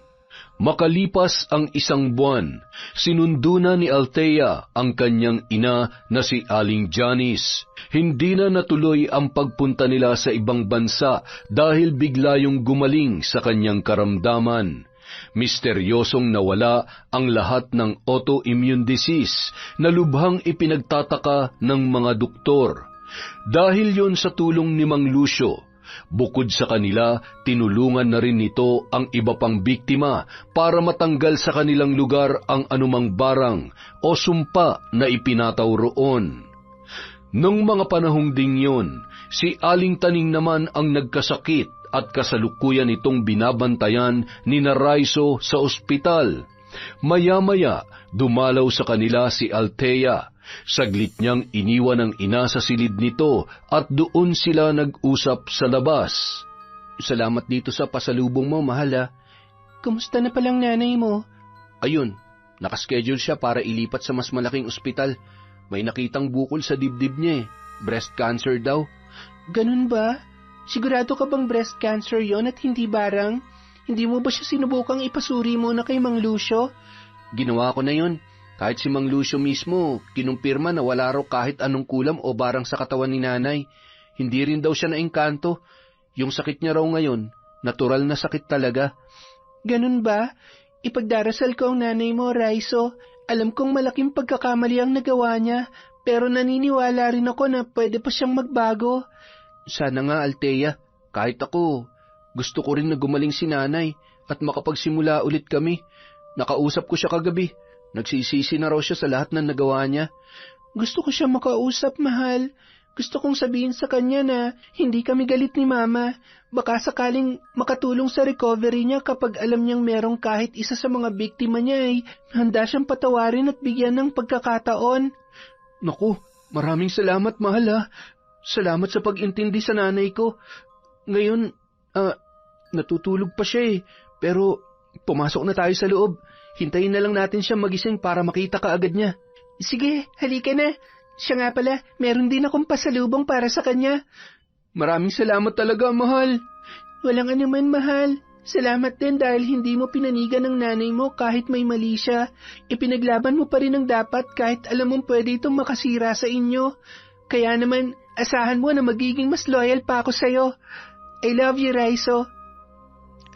Makalipas ang 1 buwan, sinundo na ni Althea ang kanyang ina na si Aling Janice. Hindi na natuloy ang pagpunta nila sa ibang bansa dahil bigla yung gumaling sa kanyang karamdaman. Misteryosong nawala ang lahat ng autoimmune disease na lubhang ipinagtataka ng mga doktor. Dahil yon sa tulong ni Mang Lucio, bukod sa kanila, tinulungan na rin nito ang iba pang biktima para matanggal sa kanilang lugar ang anumang barang o sumpa na ipinataw roon. Nung mga panahong ding yun, si Aling Taning naman ang nagkasakit at kasalukuyan itong binabantayan ni Naraiso sa ospital. Maya-maya, dumalaw sa kanila si Althea. Saglit niyang iniwan ang ina sa silid nito at doon sila nag-usap sa labas. Salamat dito sa pasalubong mo, mahal ha. Kumusta na palang nanay mo? Ayun, nakaschedule siya para ilipat sa mas malaking ospital. May nakitang bukol sa dibdib niya eh. Breast cancer daw. Ganun ba? Sigurado ka bang breast cancer yon at hindi barang? Hindi mo ba siya sinubukang ipasuri muna kay Mang Lucio? Ginawa ko na yun. Kahit si Mang Lucio mismo, kinumpirma na wala raw kahit anong kulam o barang sa katawan ni nanay. Hindi rin daw siya naengkanto. Yung sakit niya raw ngayon, natural na sakit talaga. Ganun ba? Ipagdarasal ko ang nanay mo, Raiso. Alam kong malaking pagkakamali ang nagawa niya, pero naniniwala rin ako na pwede pa siyang magbago. Sana nga, Althea. Kahit ako, gusto ko rin na gumaling si nanay at makapagsimula ulit kami. Nakausap ko siya kagabi. Nagsisisi na raw siya sa lahat ng nagawa niya. Gusto ko siya makausap, mahal. Gusto kong sabihin sa kanya na hindi kami galit ni Mama. Baka sakaling makatulong sa recovery niya kapag alam niyang merong kahit isa sa mga biktima niya ay handa siyang patawarin at bigyan ng pagkakataon. Naku, maraming salamat, mahal ha. Salamat sa pag-intindi sa nanay ko. Ngayon, natutulog pa siya eh. Pero pumasok na tayo sa loob. Hintayin na lang natin siya magising para makita ka agad niya. Sige, halika na. Siya nga pala, meron din akong pasalubong para sa kanya. Maraming salamat talaga, mahal. Walang anuman, mahal. Salamat din dahil hindi mo pinanigan ng nanay mo kahit may mali siya. Ipinaglaban mo pa rin ang dapat kahit alam mong pwede itong makasira sa inyo. Kaya naman, asahan mo na magiging mas loyal pa ako sa'yo. I love you, Raiso.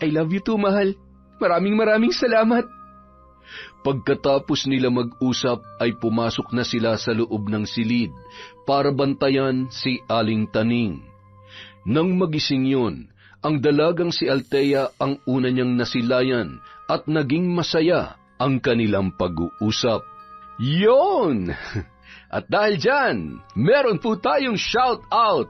I love you too, mahal. Maraming salamat. Pagkatapos nila mag-usap ay pumasok na sila sa loob ng silid para bantayan si Aling Taning. Nang magising yun, ang dalagang si Althea ang una niyang nasilayan at naging masaya ang kanilang pag-uusap. Yon! At dahil dyan, meron po tayong shout-out.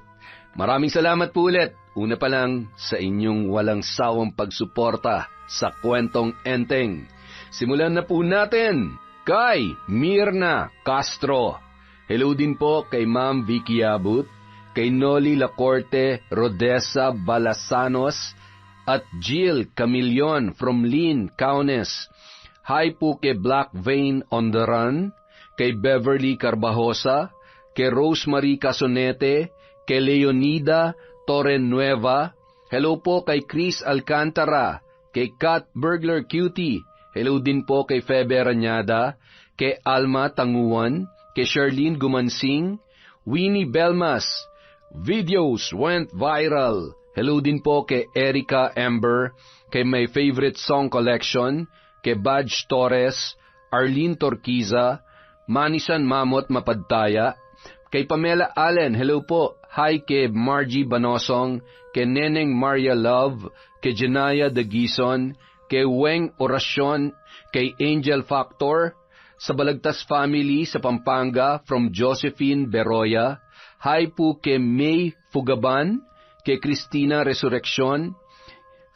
Maraming salamat po ulit. Una pa lang sa inyong walang sawang pagsuporta sa Kwentong Enteng. Simulan na po natin kay Mirna Castro. Hello din po kay Ma'am Vicky Abut, kay Noli Lacorte Rodessa Balasanos at Jill Camillon from Lynn, Kaunes. Hi po kay Black Vein on the Run, kay Beverly Carbajosa, kay Rosemary Casonete, kay Leonida Torrenueva. Hello po kay Chris Alcantara, kay Kat Burglar Cutie. Hello din po kay Febe Ranyada, kay Alma Tanguan, kay Charlene Gumansing, Winnie Belmas. Videos went viral. Hello din po kay Erica Ember, kay My Favorite Song Collection, kay Badge Torres, Arlene Torquiza, Manisan Mamot Mapadtaya, kay Pamela Allen, hello po. Hi kay Margie Banosong, kay Neneng Maria Love, kay Janaya Dagison, kay Weng Orasyon, kay Angel Factor, sa Balagtas Family sa Pampanga from Josephine Beroya. Hi po kay May Fugaban, kay Christina Resurrection,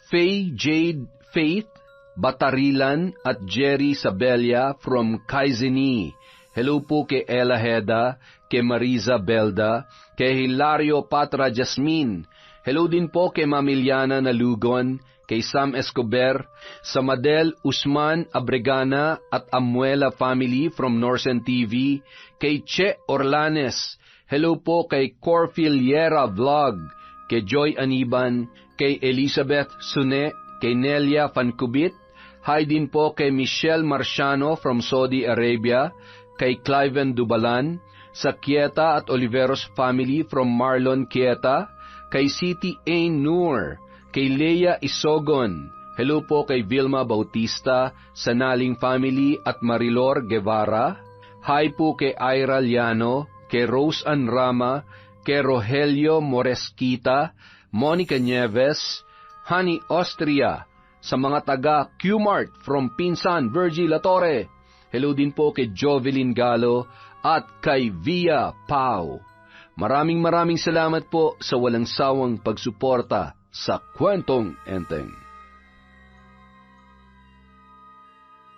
Faye Jade Faith Batarilan at Jerry Sabella from Kaizeni. Hello po kay Ella Heda, kay Mariza Belda, kay Hilario Patra Jasmine. Hello din po kay Mamiliana Nalugon, kay Sam Escobar, sa Madel Usman Abregana at Amuela family from Norsen TV, kay Che Orlanes. Hello po kay Corfiliera Vlog, kay Joy Aniban, kay Elizabeth Sune, kay Nelia Fancubit. Hi din po kay Michelle Marciano from Saudi Arabia, kay Cliven Dubalan, sa Kieta at Oliveros family from Marlon Kieta, kay Siti A. Noor, kay Leia Isogon. Hello po kay Vilma Bautista, sa Naling family at Marilor Guevara. Hi po kay Ira Liano, kay Rose Ann Rama, kay Rogelio Moresquita, Monica Nieves, Honey Austria, sa mga taga Qmart from Pinsan, Virgil Latore. Hello din po kay Jovelyn Galo at kay Via Pau. Maraming salamat po sa walang sawang pagsuporta sa Kwentong Enteng.